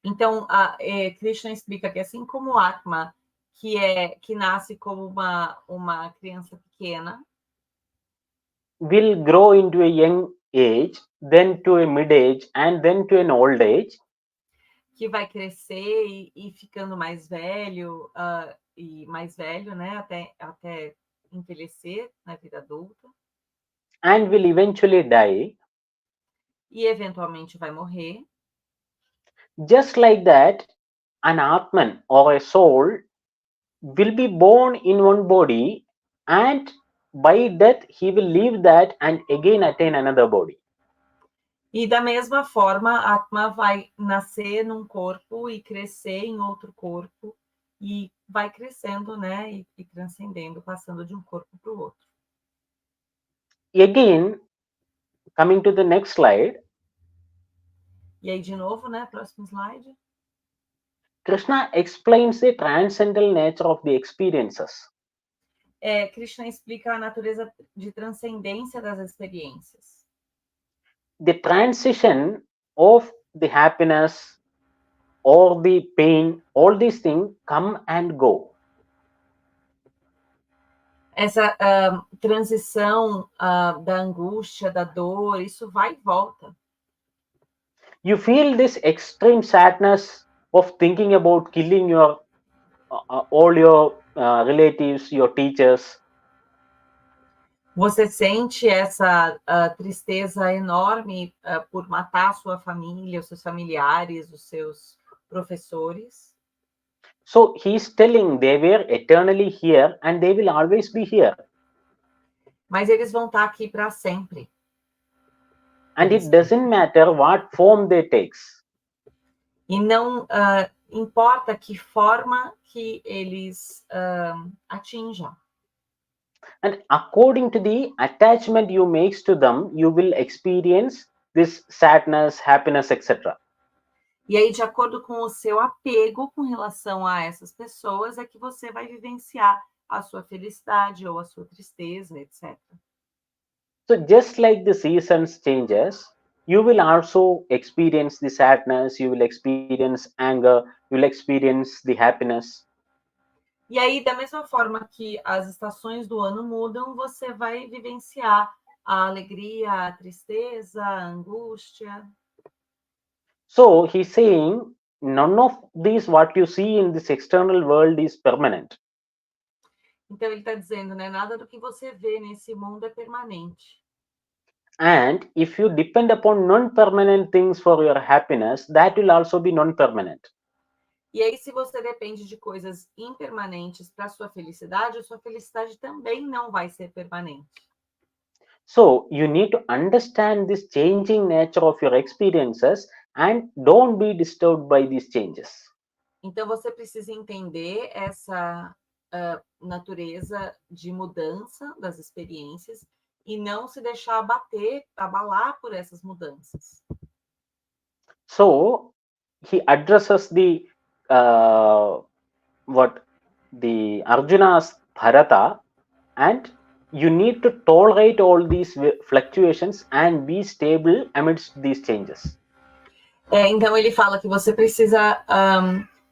B: Então, Krishna explica que assim como o Atma, que nasce como uma criança pequena,
D: will grow into a young age, then to a mid age, and then to an old age.
B: Que vai crescer e ficando mais velho, né, até envelhecer na vida adulta.
D: And will eventually die.
B: E eventualmente vai morrer.
D: Just like that, an Atman or a soul will be born in one body, and by death he will leave that and again attain another body.
B: E da mesma forma, a Atma vai nascer num corpo e crescer em outro corpo, e vai crescendo, né, e transcendendo, passando de um corpo para o outro.
D: Again, coming to the next slide.
B: E aí, de novo, né, próximo slide.
D: Krishna explains the transcendental nature of the experiences.
B: Krishna explica a natureza de transcendência das experiências.
D: The transition of the happiness or the pain, all these things come and go.
B: Essa transição da angústia, da dor, isso vai e volta.
D: You feel this extreme sadness of thinking about killing your all your relatives, your teachers.
B: Você sente essa tristeza enorme por matar a sua família, os seus familiares, os seus professores.
D: So he's telling they were eternally here and they will always be here.
B: Mas eles vão estar aqui para sempre.
D: And it doesn't matter what form they takes.
B: E não importa que forma que eles atinjam.
D: And according to the attachment you make to them, you will experience this sadness, happiness, etc.
B: E aí, de acordo com o seu apego com relação a essas pessoas, é que você vai vivenciar a sua felicidade ou a sua tristeza, etc.
D: So just like the seasons changes, you will also experience the sadness, you will experience anger, you will experience the happiness.
B: E aí, da mesma forma que as estações do ano mudam, você vai vivenciar a alegria, a tristeza, a angústia.
D: So he's saying none of these what you see in this external world is permanent.
B: Então, ele está dizendo, né? Nada do que você vê nesse mundo é permanente.
D: And if you depend upon non-permanent things for your happiness, that will also be non-permanent.
B: E aí, se você depende de coisas impermanentes para a sua felicidade também não vai ser permanente.
D: So you need to understand this changing nature of your experiences and don't be disturbed by these changes.
B: Então, você precisa entender essa natureza de mudança das experiências e não se deixar abalar por essas mudanças.
D: So he addresses the Arjuna's Bharata, and you need to tolerate all these fluctuations and be stable amidst these changes.
B: Então ele fala que você precisa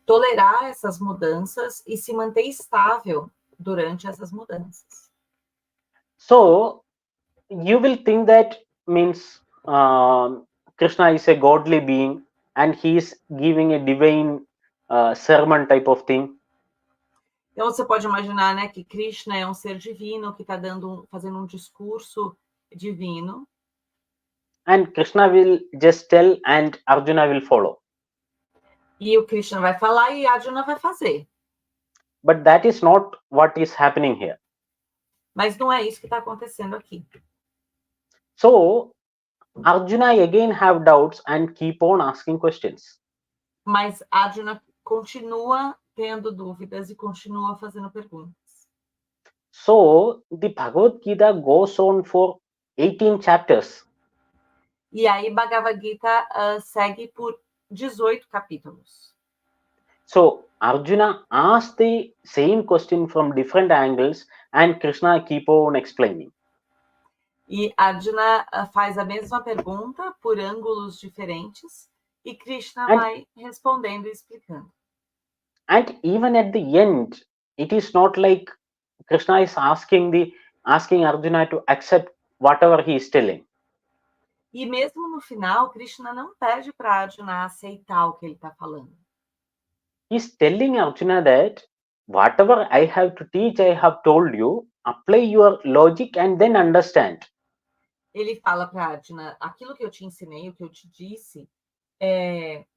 B: tolerar essas mudanças e se manter estável durante essas mudanças.
D: So you will think that means Krishna is a godly being and he is giving a divine sermon type of thing.
B: Então você pode imaginar, né, que Krishna é um ser divino que está fazendo um discurso divino.
D: And Krishna will just tell and Arjuna will follow.
B: E o Krishna vai falar e Arjuna vai fazer.
D: But that is not what is happening here.
B: Mas não é isso que está acontecendo aqui.
D: So Arjuna again have doubts and keep on asking questions.
B: Mas Arjuna continua tendo dúvidas e continua fazendo perguntas.
D: So the Bhagavad Gita goes on for 18 chapters.
B: E aí Bhagavad Gita segue por 18 capítulos.
D: So Arjuna asked the same question from different angles and Krishna keep on explaining.
B: E Arjuna faz a mesma pergunta por ângulos diferentes e Krishna vai respondendo e explicando.
D: And even at the end, it is not like Krishna is asking Arjuna to accept whatever he is telling.
B: E mesmo no final, Krishna não pede para Arjuna aceitar o que ele está falando.
D: He's telling Arjuna that whatever I have to teach, I have told you, apply your logic and then understand.
B: Ele fala para Arjuna, aquilo que eu te ensinei, o que eu te disse,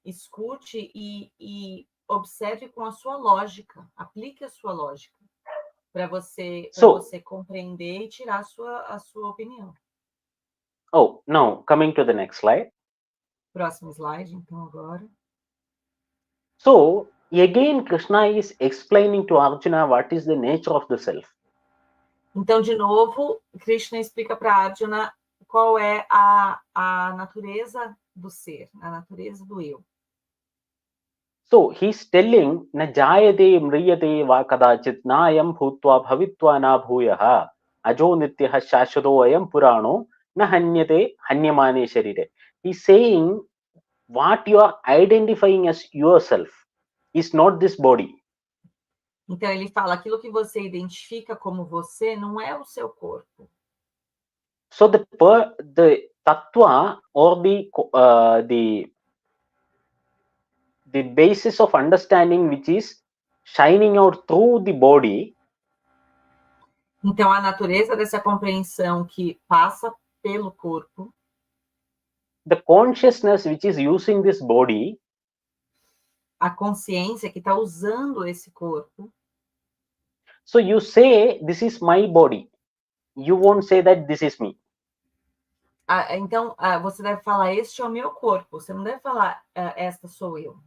B: escute e observe com a sua lógica, aplique a sua lógica para você compreender e tirar a sua opinião.
D: Oh, now coming to the next slide.
B: Próximo slide, então, agora.
D: So again, Krishna is explaining to Arjuna what is the nature of the self.
B: Então, de novo, Krishna explica para Arjuna qual é a natureza do ser, a natureza do eu.
D: So he's telling na jayate mriyate va kadachit na ayam bhutva bhavitva na bhuyaha ajo nityah shashvato ayam purano na hanyate hanyamane sharire. He's saying what you are identifying as yourself is not this body.
B: Então ele fala, aquilo que você identifica como você não é o seu corpo.
D: So the tattva or the basis of understanding which is shining out through the body.
B: Então a natureza dessa compreensão que passa pelo corpo.
D: The consciousness which is using this body.
B: A consciência que está usando esse corpo.
D: So you say this is my body. You won't say that this is me.
B: Então você deve falar este é o meu corpo. Você não deve falar esta sou eu.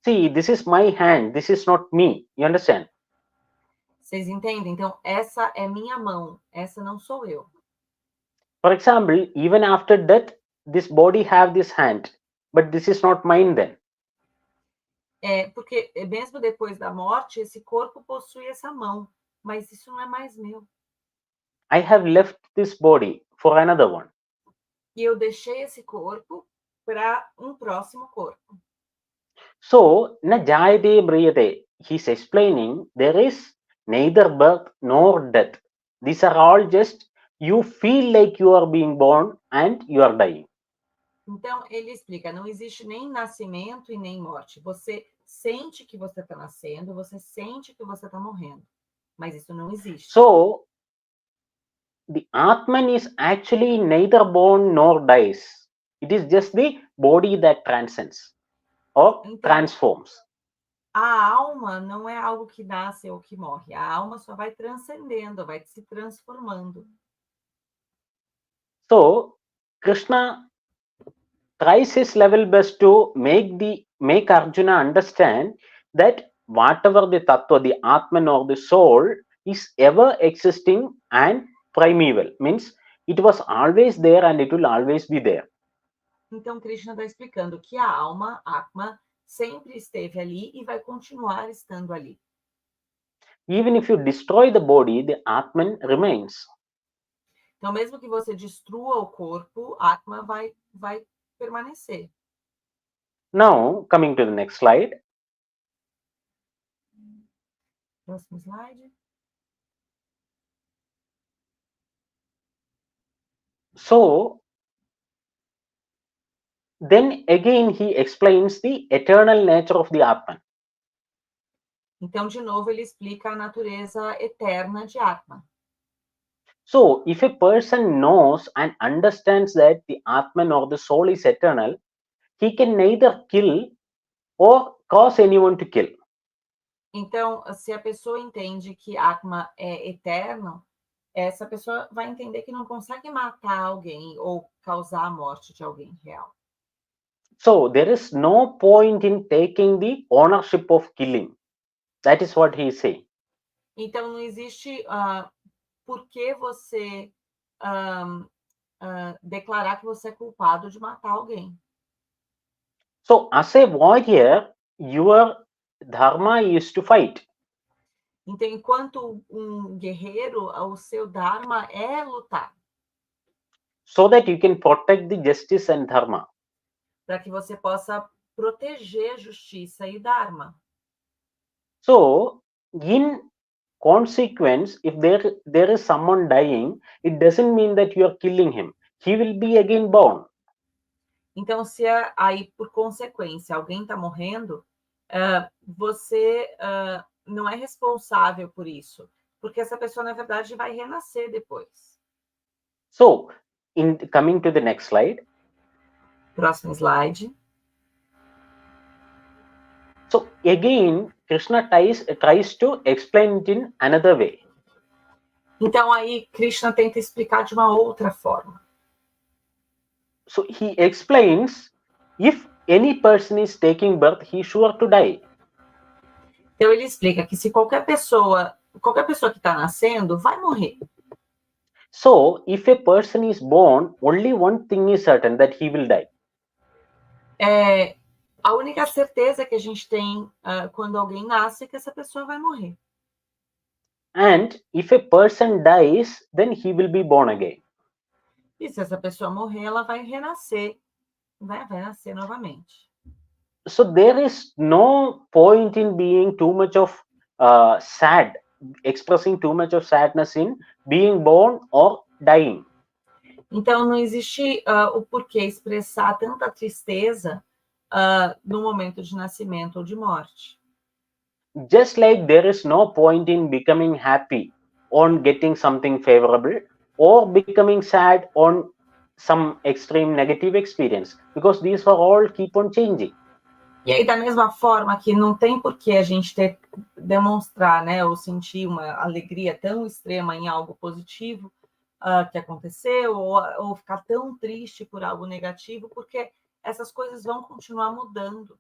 D: See, this is my hand. This is not me. You understand?
B: Vocês entendem? Então essa é minha mão. Essa não sou eu.
D: For example, even after death, this body have this hand. but this is not mine then.
B: Porque mesmo depois da morte, esse corpo possui essa mão, mas isso não é mais meu.
D: I have left this body for another one.
B: E eu deixei esse corpo para um próximo corpo.
D: So, na jayate mriyate, he's explaining there is neither birth nor death. These are all just you feel like you are being born and you are dying.
B: Então, ele explica, não existe nem nascimento e nem morte. Você sente que você está nascendo, você sente que você está morrendo. Mas isso não existe.
D: So, the Atman is actually neither born nor dies. It is just the body that transcends or
B: Então,
D: transforms.
B: A alma não é algo que nasce ou que morre. A alma só vai transcendendo, vai se transformando.
D: So, Krishna tries his level best to make Arjuna understand that whatever the tattva, the Atman or the soul, is ever existing and primeval. Means it was always there and it will always be there.
B: Então, Krishna está explicando que a alma, Atma, sempre esteve ali e vai continuar estando ali.
D: Even if you destroy the body, the Atman remains.
B: Então, mesmo que você destrua o corpo, Atma vai permanecer.
D: Now, coming to the next slide.
B: Próximo slide.
D: So, then again he explains the eternal nature of the Atman.
B: Então, de novo, ele explica a natureza eterna de Atma.
D: So, if a person knows and understands that the Atman or the soul is eternal, he can neither kill or cause anyone to kill.
B: Então, se a pessoa entende que Atma é eterno, essa pessoa vai entender que não consegue matar alguém ou causar a morte de alguém real.
D: So, there is no point in taking the ownership of killing. That is what he is saying.
B: Então, não existe por que você declarar que você é culpado de matar alguém.
D: So, as a warrior, your dharma is to fight.
B: Então, enquanto um guerreiro, o seu dharma é lutar.
D: So that you can protect the justice and dharma.
B: Para que você possa proteger justiça e dharma.
D: So, in consequence, if there is someone dying, it doesn't mean that you are killing him. He will be again born.
B: Então, se aí, por consequência, alguém está morrendo, você não é responsável por isso, porque essa pessoa, na verdade, vai renascer depois.
D: So, coming to the next slide.
B: Próximo slide.
D: So, again, Krishna tries to explain it in another way.
B: Então, aí, Krishna tenta explicar de uma outra forma.
D: So, he explains, if any person is taking birth, he is sure to die.
B: Então, ele explica que se qualquer pessoa que está nascendo, vai morrer.
D: So, if a person is born, only one thing is certain, that he will die.
B: A única certeza que a gente tem quando alguém nasce é que essa pessoa vai morrer.
D: And if a person dies, then he will be born again.
B: E se essa pessoa morrer, ela vai renascer, vai nascer novamente.
D: So there is no point in being too much of sad, expressing too much of sadness in being born or dying.
B: Então, não existe o porquê expressar tanta tristeza no momento de nascimento ou de morte.
D: Just like there is no point in becoming happy on getting something favorable or becoming sad on some extreme negative experience, because these are all keep on changing.
B: E aí, da mesma forma que não tem por que a gente demonstrar, né, ou sentir uma alegria tão extrema em algo positivo que aconteceu, ou ficar tão triste por algo negativo, porque essas coisas vão continuar mudando.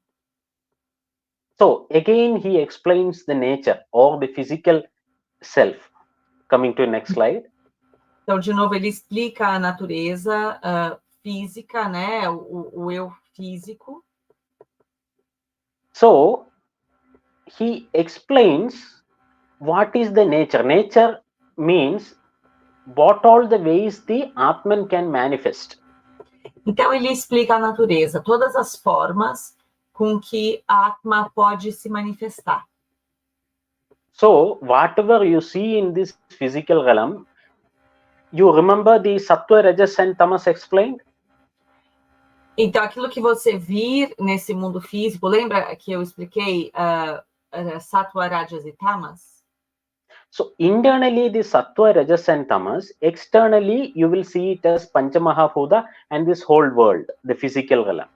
D: So again, he explains the nature or the physical self. Coming to the next slide.
B: Então, de novo, ele explica a natureza física, né, o eu físico.
D: So he explains what is the nature. Nature means what all the ways the Atman can manifest.
B: Então ele explica a natureza, todas as formas com que a Atma pode se manifestar.
D: So whatever you see in this physical realm, you remember the Sattva, Rajas and Tamas explained?
B: Então aquilo que você vir nesse mundo físico, lembra que eu expliquei Sattva, Rajas e Tamas?
D: So internally the Sattva, Rajas and Tamas, externally you will see it as Panchamahabhuta and this whole world, the physical realm.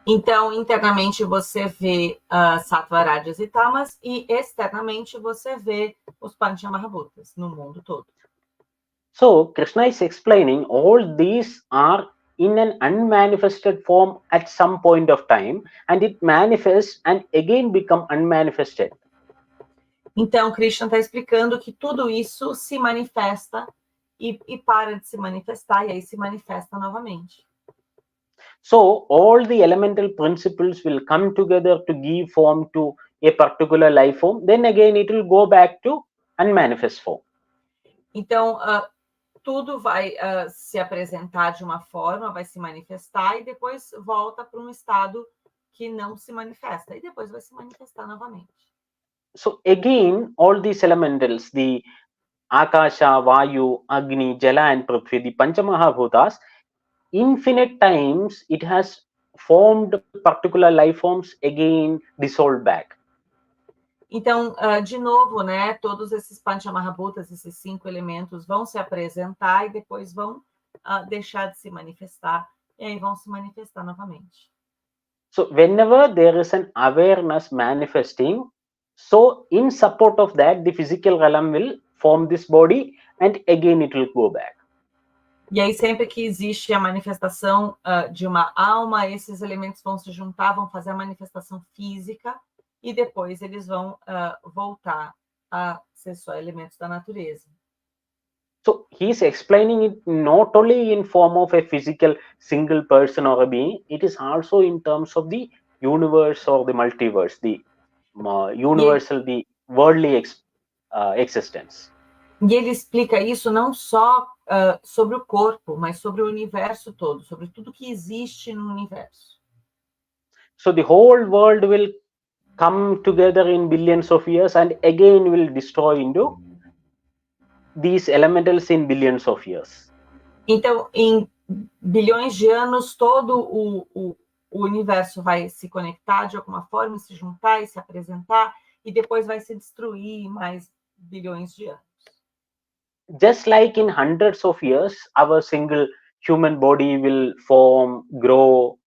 B: Então, internamente você vê Sattva, Rajas e Tamas, e externamente você vê os Panchamahabhutas no mundo todo.
D: So Krishna is explaining all these are in an unmanifested form at some point of time, and it manifests and again become unmanifested.
B: Então, Krishna está explicando que tudo isso se manifesta e para de se manifestar, e aí se manifesta novamente.
D: So all the elemental principles will come together to give form to a particular life form. Then again, it will go back to unmanifest form.
B: Então, tudo vai se apresentar de uma forma, vai se manifestar e depois volta para um estado que não se manifesta e depois vai se manifestar novamente.
D: So again, all these elementals, the Akasha, Vayu, Agni, Jala and Prithvi, the Panchamahabhutas, infinite times it has formed particular life forms, again dissolved back.
B: Então, de novo, né, todos esses Panchamahabhutas, esses 5 elementos vão se apresentar e depois vão deixar de se manifestar e aí vão se manifestar novamente.
D: So whenever there is an awareness manifesting, so in support of that, the physical realm will form this body and again it will go back.
B: E aí, sempre que existe a manifestação de uma alma, esses elementos vão se juntar, vão fazer a manifestação física e depois eles vão voltar a ser só elementos da natureza.
D: So he's explaining it not only in form of a physical single person or a being, it is also in terms of the universe or the multiverse, the universal, the worldly existence.
B: E ele explica isso não só sobre o corpo, mas sobre o universo todo, sobre tudo que existe no universo.
D: So the whole world will come together in billions of years and again will destroy into these elementals in billions of years.
B: Então, em bilhões de anos, todo o universo vai se conectar de alguma forma, se juntar e se apresentar, e depois vai se destruir em mais bilhões de anos.
D: Just like in hundreds of years, our single human body will form, grow,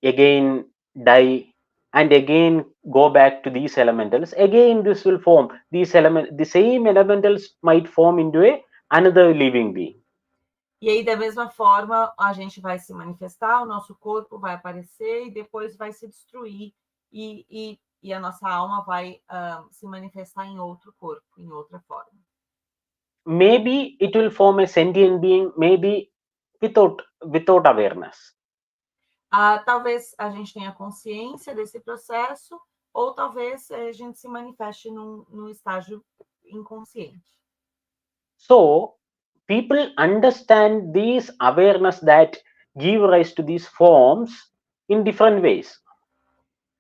D: again die, and again go back to these elementals. Again, this will form. These the same elementals might form into another living being.
B: E aí, da mesma forma, a gente vai se manifestar, o nosso corpo vai aparecer e depois vai se destruir e a nossa alma vai se manifestar em outro corpo, em outra forma.
D: Maybe it will form a sentient being, maybe without awareness.
B: Talvez a gente tenha consciência desse processo, ou talvez a gente se manifeste num estágio inconsciente.
D: So, people understand these awareness that give rise to these forms in different ways.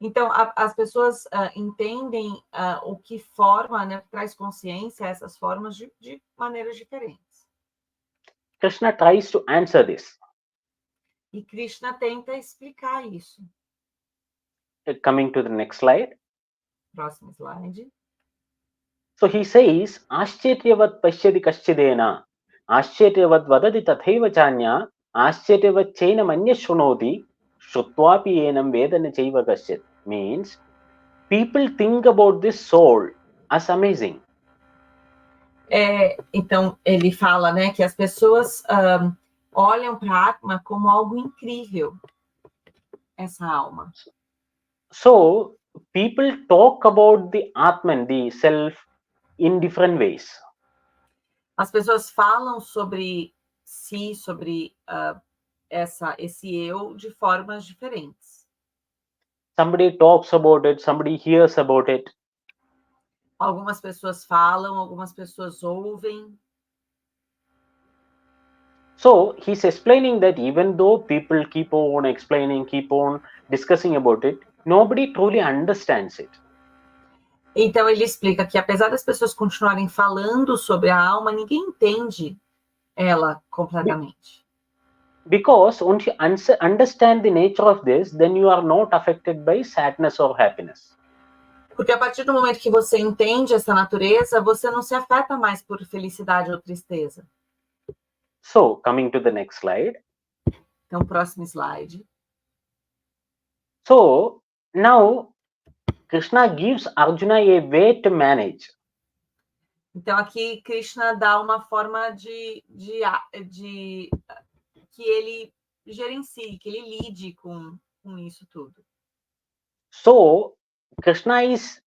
B: Então, as pessoas entendem o que forma, né, traz consciência a essas formas de maneiras diferentes.
D: Krishna tries to answer this.
B: E Krishna tenta explicar isso.
D: Coming to the next slide.
B: Próximo slide.
D: So he says, Aschiryavat pashyati kaschidena, Aschiryavat vadati tathaiva chanya, Aschiryavat chaina manya shunoti, Shrutvapi enam vedana chaiva kaschit. Means, people think about this soul as amazing.
B: Então, ele fala, né, que as pessoas olham para a Atma como algo incrível, essa alma.
D: So, people talk about the Atman, the self, in different ways.
B: As pessoas falam sobre si, sobre esse eu de formas diferentes.
D: Somebody talks about it, somebody hears about it.
B: Algumas pessoas falam, algumas pessoas ouvem.
D: So he's explaining that even though people keep on explaining, keep on discussing about it, nobody truly understands it.
B: Então ele explica que apesar das pessoas continuarem falando sobre a alma, ninguém entende ela completamente.
D: Because once you understand the nature of this, then you are not affected by sadness or happiness.
B: Porque a partir do momento que você entende essa natureza, você não se afeta mais por felicidade ou tristeza.
D: So, coming to the next slide.
B: Então, próximo slide.
D: So, now Krishna gives Arjuna a way to manage.
B: Então, aqui Krishna dá uma forma que ele gerencie, que ele lide com isso tudo.
D: So, Krishna is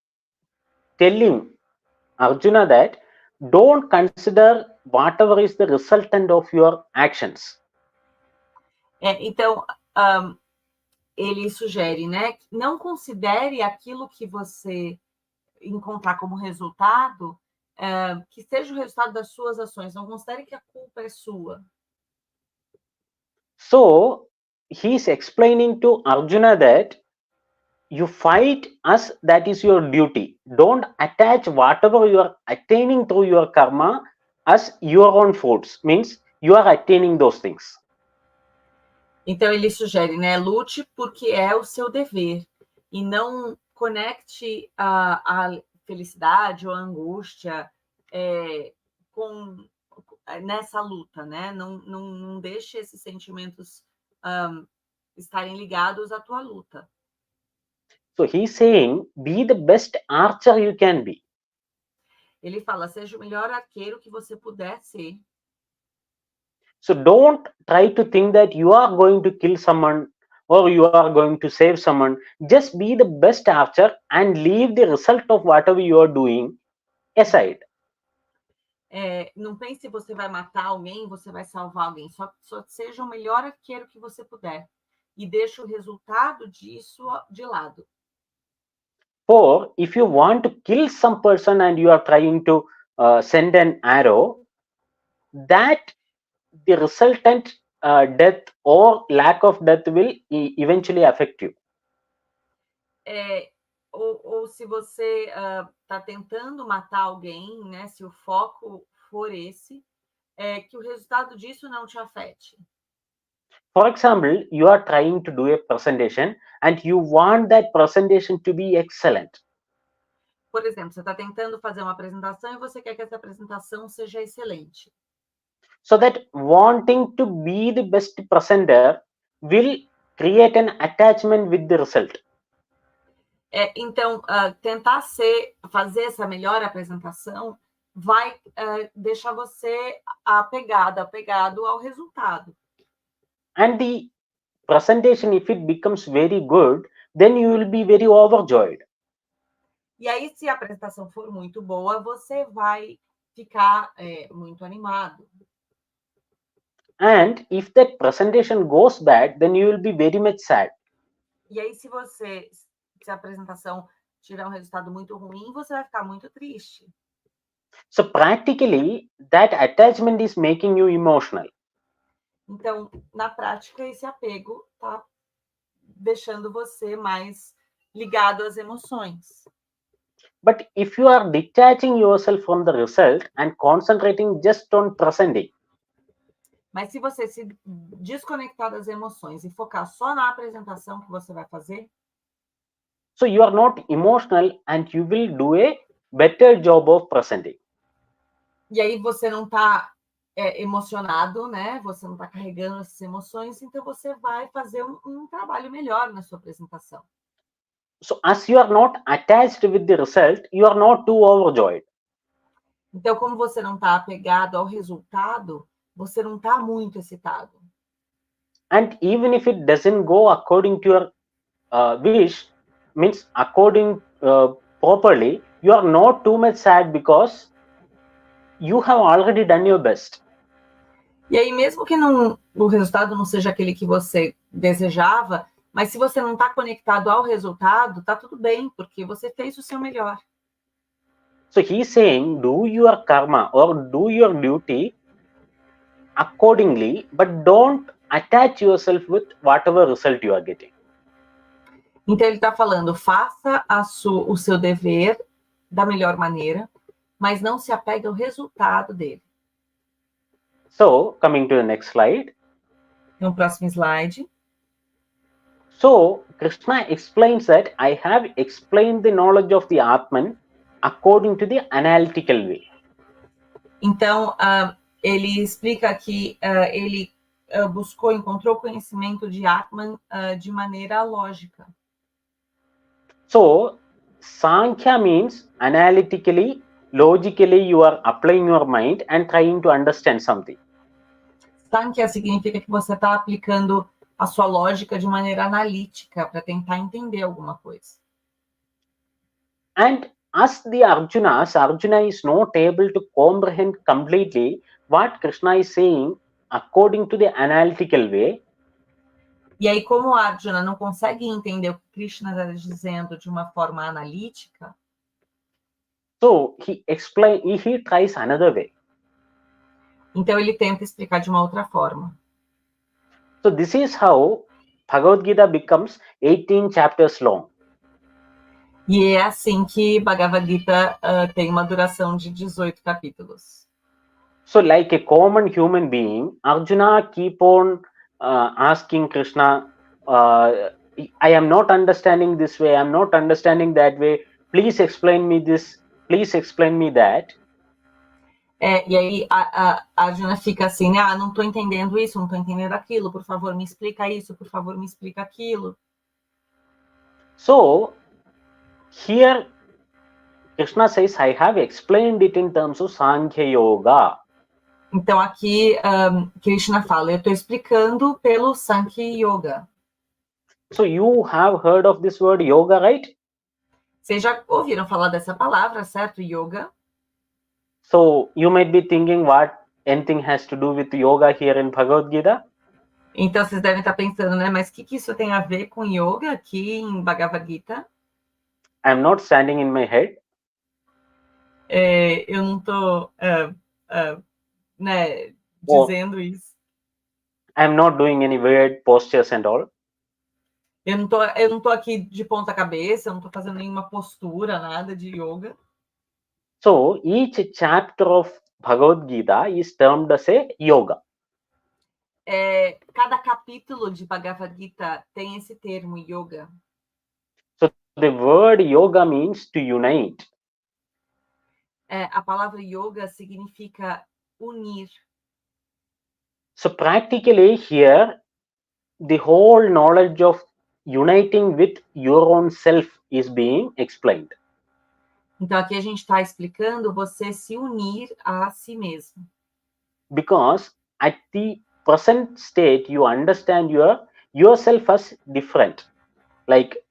D: telling Arjuna that don't consider whatever is the resultant of your actions.
B: Então, ele sugere, né? Não considere aquilo que você encontrar como resultado, que seja o resultado das suas ações. Não considere que a culpa é sua.
D: So, he's explaining to Arjuna that you fight as that is your duty. Don't attach whatever you are attaining through your karma as your own faults. Means you are attaining those things.
B: Então ele sugere, né? Lute porque é o seu dever e não conecte a felicidade ou a angústia nessa luta, né? Não deixe esses sentimentos estarem ligados à tua luta.
D: So he's saying, be the best archer you can be.
B: Ele fala, seja o melhor arqueiro que você puder ser.
D: So don't try to think that you are going to kill someone or you are going to save someone. Just be the best archer and leave the result of whatever you are doing aside.
B: Não pense se você vai matar alguém, você vai salvar alguém. Só seja o melhor arqueiro que você puder. E deixe o resultado disso de lado.
D: For if you want to kill some person and you are trying to send an arrow, that the resultant death or lack of death will eventually affect you.
B: Ou se você está tentando matar alguém, né? Se o foco for esse, que o resultado disso não te afete.
D: For example, you are trying to do a presentation and you want that presentation to be excellent.
B: Por exemplo, você está tentando fazer uma apresentação e você quer que essa apresentação seja excelente.
D: So that wanting to be the best presenter will create an attachment with the result.
B: Então, tentar fazer essa melhor apresentação vai deixar você apegado ao resultado.
D: And the presentation, if it becomes very good, then you will be very overjoyed.
B: E aí, se a apresentação for muito boa, você vai ficar muito animado.
D: And if that presentation goes bad, then you will be very much sad.
B: E aí, se a apresentação tiver um resultado muito ruim, você vai ficar muito triste.
D: So practically, that attachment is making you emotional.
B: Então, na prática, esse apego está deixando você mais ligado às emoções.
D: But if you are detaching yourself from the result and concentrating just on presenting,
B: mas se você se desconectar das emoções e focar só na apresentação que você vai fazer,
D: so you are not emotional and you will do a better job of presenting.
B: E aí você não está emocionado, né? Você não está carregando essas emoções, então você vai fazer um trabalho melhor na sua apresentação.
D: So as you are not attached with the result, you are not too overjoyed.
B: Então, como você não está apegado ao resultado, você não está muito excitado.
D: And even if it doesn't go according to your wish, means according properly, you are not too much sad because you have already done your best.
B: E aí, mesmo que o resultado não seja aquele que você desejava, mas se você não está conectado ao resultado, tá tudo bem, porque você fez o seu melhor.
D: So he's saying, do your karma or do your duty accordingly, but don't attach yourself with whatever result you are getting.
B: Então ele está falando, faça o seu dever da melhor maneira, mas não se apegue ao resultado dele.
D: So, coming to the next slide.
B: No próximo slide.
D: So, Krishna explains that I have explained the knowledge of the Atman according to the analytical way.
B: Então, ele explica que ele encontrou conhecimento de Atman de maneira lógica.
D: So, Sankhya means analytically, logically you are applying your mind and trying to understand something.
B: Sankhya significa que você está aplicando a sua lógica de maneira analítica para tentar entender alguma coisa.
D: And as Arjuna is not able to comprehend completely what Krishna is saying according to the analytical way.
B: E aí, como Arjuna não consegue entender o que Krishna está dizendo de uma forma analítica,
D: so he tries another way.
B: Então ele tenta explicar de uma outra forma.
D: So this is how Bhagavad Gita becomes 18 chapters long.
B: E é assim que Bhagavad Gita tem uma duração de 18 capítulos.
D: So like a common human being, Arjuna keep on asking Krishna, I am not understanding this way, I am not understanding that way, please explain me this, please explain me that.
B: E aí a Arjuna fica assim, né? Não estou entendendo isso, não estou entendendo aquilo, por favor me explica isso, por favor me explica aquilo.
D: So here Krishna says, I have explained it in terms of Sankhya Yoga.
B: Então aqui Krishna fala, eu estou explicando pelo Sankhya Yoga.
D: So you have heard of this word yoga, right?
B: Vocês já ouviram falar dessa palavra, certo? Yoga.
D: So you might be thinking what anything has to do with yoga here in Bhagavad Gita.
B: Então vocês devem estar pensando, né? Mas o que isso tem a ver com yoga aqui em Bhagavad Gita?
D: I'm not standing in my head.
B: Eu não estou né, dizendo isso.
D: I'm not doing any weird postures and all.
B: Eu não tô aqui de ponta cabeça, eu não estou fazendo nenhuma postura, nada de yoga.
D: So each chapter of Bhagavad Gita is termed as a yoga.
B: Cada capítulo de Bhagavad Gita tem esse termo, yoga.
D: So the word yoga means to unite.
B: A palavra yoga significa unir.
D: So practically here, the whole knowledge of uniting with your own self is being explained.
B: Então aqui a gente está explicando você se unir a si mesmo.
D: Because at the present state you understand yourself as different. Like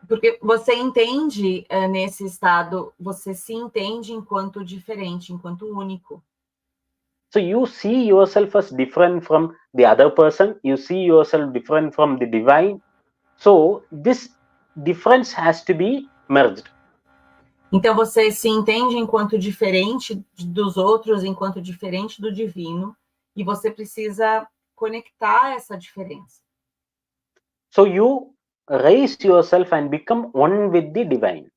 B: Porque você entende nesse estado, você se entende enquanto diferente, enquanto único.
D: So you see yourself as different from the other person, you see yourself different from the divine. So this difference has to be merged.
B: Então você se entende enquanto diferente dos outros, enquanto diferente do divino, e você precisa conectar essa diferença.
D: So you raise yourself and become one with the divine.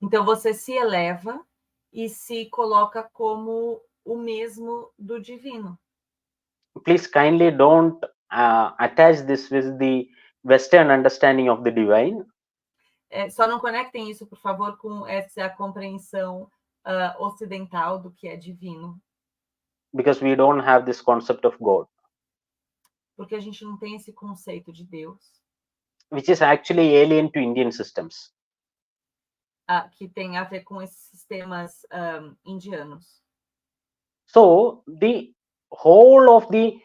B: Então você se eleva e se coloca como o mesmo do divino.
D: Please kindly don't attach this with the Western understanding of the divine.
B: Só não conectem isso, por favor, com essa compreensão ocidental do que é divino.
D: Because we don't have this concept of God.
B: Porque a gente não tem esse conceito de Deus.
D: Which is actually alien to Indian systems.
B: Que tem a ver com esses sistemas indianos.
D: So the whole of the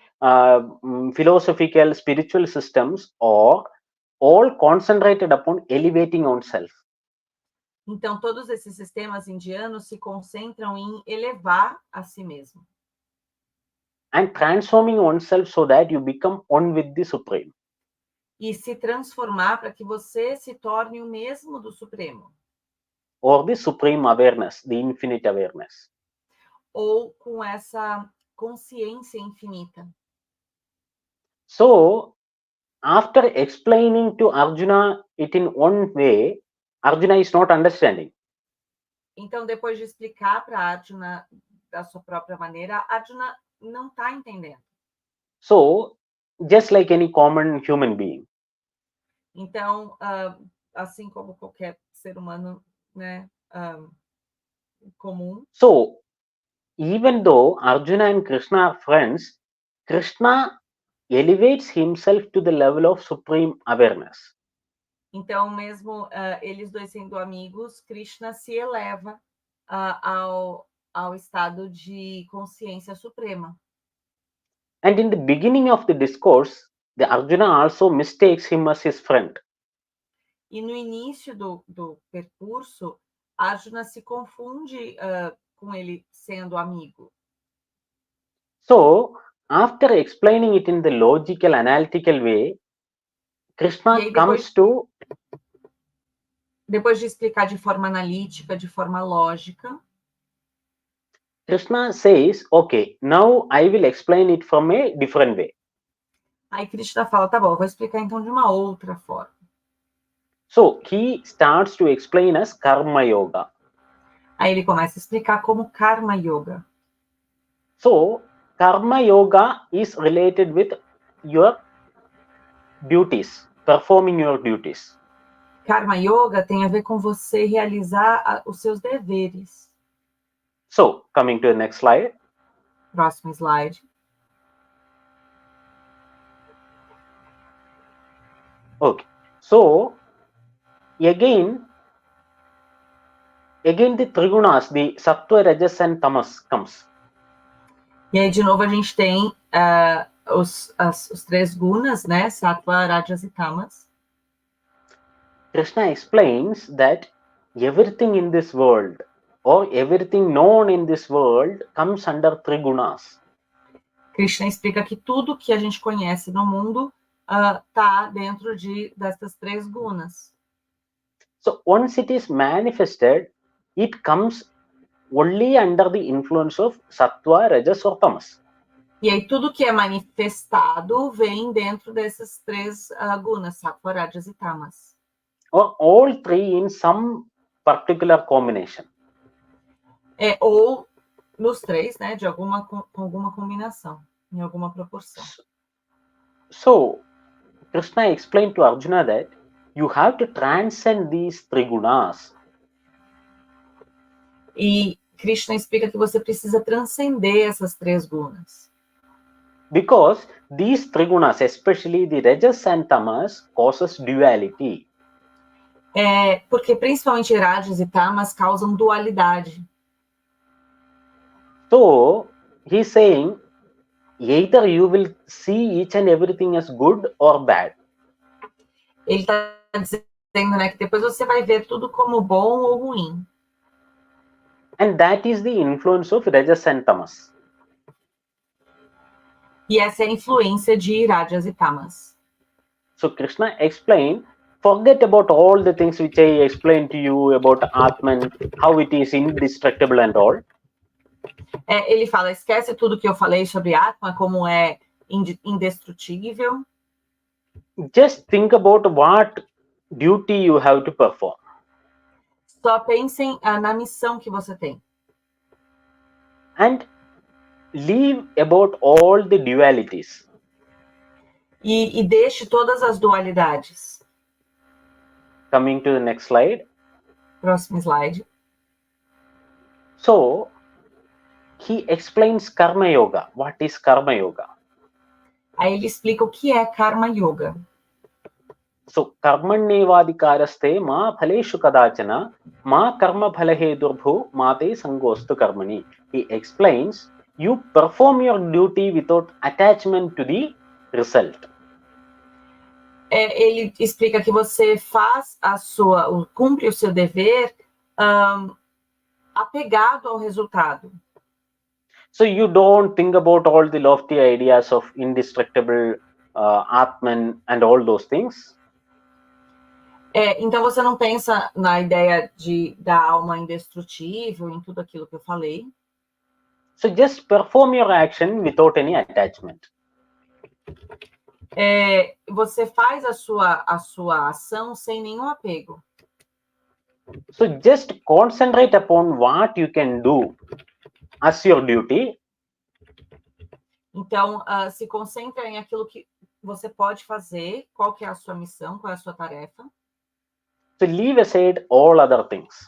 D: philosophical, spiritual systems are all concentrated upon elevating oneself.
B: Então, todos esses sistemas indianos se concentram em elevar a si mesmo.
D: And transforming oneself so that you become one with the Supreme.
B: E se transformar para que você se torne o mesmo do Supremo.
D: Or the Supreme Awareness, the infinite awareness.
B: Ou com essa consciência infinita.
D: So, after explaining to Arjuna it in one way, Arjuna is not understanding.
B: Então, depois de explicar para Arjuna da sua própria maneira, Arjuna não está entendendo.
D: So, just like any common human being.
B: Então, assim como qualquer ser humano, né, comum.
D: So, even though Arjuna and Krishna are friends, Krishna elevates himself to the level of supreme awareness.
B: Então, mesmo eles dois sendo amigos, Krishna se eleva ao estado de consciência suprema.
D: And in the beginning of the discourse, the Arjuna also mistakes him as his friend.
B: E no início do percurso, Arjuna se confunde com ele sendo amigo.
D: So, after explaining it in the logical, analytical way, Krishna comes to...
B: Depois de explicar de forma analítica, de forma lógica,
D: Krishna says, okay, now I will explain it from a different way.
B: Aí Krishna fala, tá bom, eu vou explicar então de uma outra forma.
D: So, he starts to explain as Karma Yoga.
B: Aí ele começa a explicar como Karma Yoga.
D: So, Karma Yoga is related with your duties, performing your duties.
B: Karma Yoga tem a ver com você realizar os seus deveres.
D: So, coming to the next slide.
B: Próximo slide.
D: Okay. So, again the trigunas, the sattva, rajas and tamas comes.
B: E aí, de novo, a gente tem os três gunas, né? Sattva, rajas e tamas.
D: Krishna explains that everything in this world or everything known in this world comes under trigunas.
B: Krishna explica que tudo que a gente conhece no mundo está dentro dessas três gunas.
D: So once it is manifested, it comes only under the influence of sattva, rajas or tamas.
B: E aí tudo que é manifestado vem dentro dessas três gunas, sattva, rajas e tamas.
D: Or all three in some particular combination.
B: Ou nos três, né, com alguma combinação, em alguma proporção.
D: So, Krishna explained to Arjuna that you have to transcend these trigunas.
B: E Krishna explica que você precisa transcender essas três gunas.
D: Because these trigunas, especially the rajas and tamas, causes duality.
B: Porque principalmente rajas e tamas causam dualidade.
D: So, he's saying, either you will see each and everything as good or bad.
B: Ele está dizendo, né, que depois você vai ver tudo como bom ou ruim.
D: And that is the influence of rajas and tamas.
B: E essa é a influência de rajas e tamas.
D: So, Krishna explained, forget about all the things which I explained to you about Atman, how it is indestructible and all.
B: Ele fala, esquece tudo que eu falei sobre Atma, como é indestrutível.
D: Just think about what duty you have to perform.
B: Só pensem na missão que você tem.
D: And leave about all the dualities.
B: E deixe todas as dualidades.
D: Coming to the next slide.
B: Próximo slide.
D: So, he explains Karma Yoga. What is Karma Yoga?
B: Aí ele explica o que é Karma Yoga.
D: So, karmanyevadikaraste ma phaleshu kadachana ma karma phalahe durbhu mate sangostu karmani. He explains, you perform your duty without attachment to the result.
B: Ele explica que você cumpre o seu dever apegado ao resultado.
D: So you don't think about all the lofty ideas of indestructible Atman and all those things.
B: Então você não pensa na ideia da alma indestrutível, em tudo aquilo que eu falei.
D: So just perform your action without any attachment.
B: Você faz a sua ação sem nenhum apego.
D: So just concentrate upon what you can do as your duty.
B: Então, se concentra em aquilo que você pode fazer, qual que é a sua missão, qual é a sua tarefa.
D: So leave aside all other things.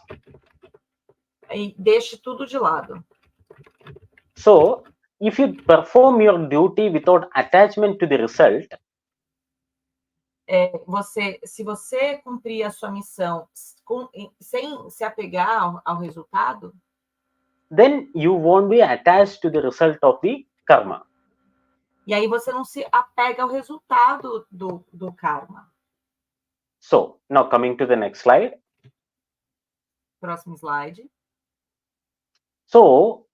B: E deixe tudo de lado.
D: So if you perform your duty without attachment to the result,
B: se você cumprir a sua missão sem se apegar ao resultado,
D: then you won't be attached to the result of the karma.
B: E aí você não se apega ao resultado do karma.
D: So now coming to the next slide.
B: Próximo slide.
D: So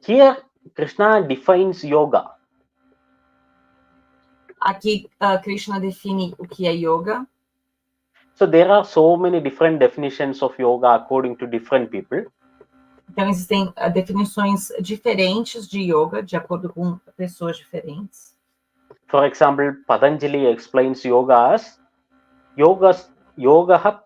D: here Krishna defines yoga.
B: Aqui Krishna define o que é yoga.
D: So there are so many different definitions of yoga according to different people.
B: Então existem definições diferentes de yoga de acordo com pessoas diferentes.
D: For example, Patanjali explains yoga as yogaha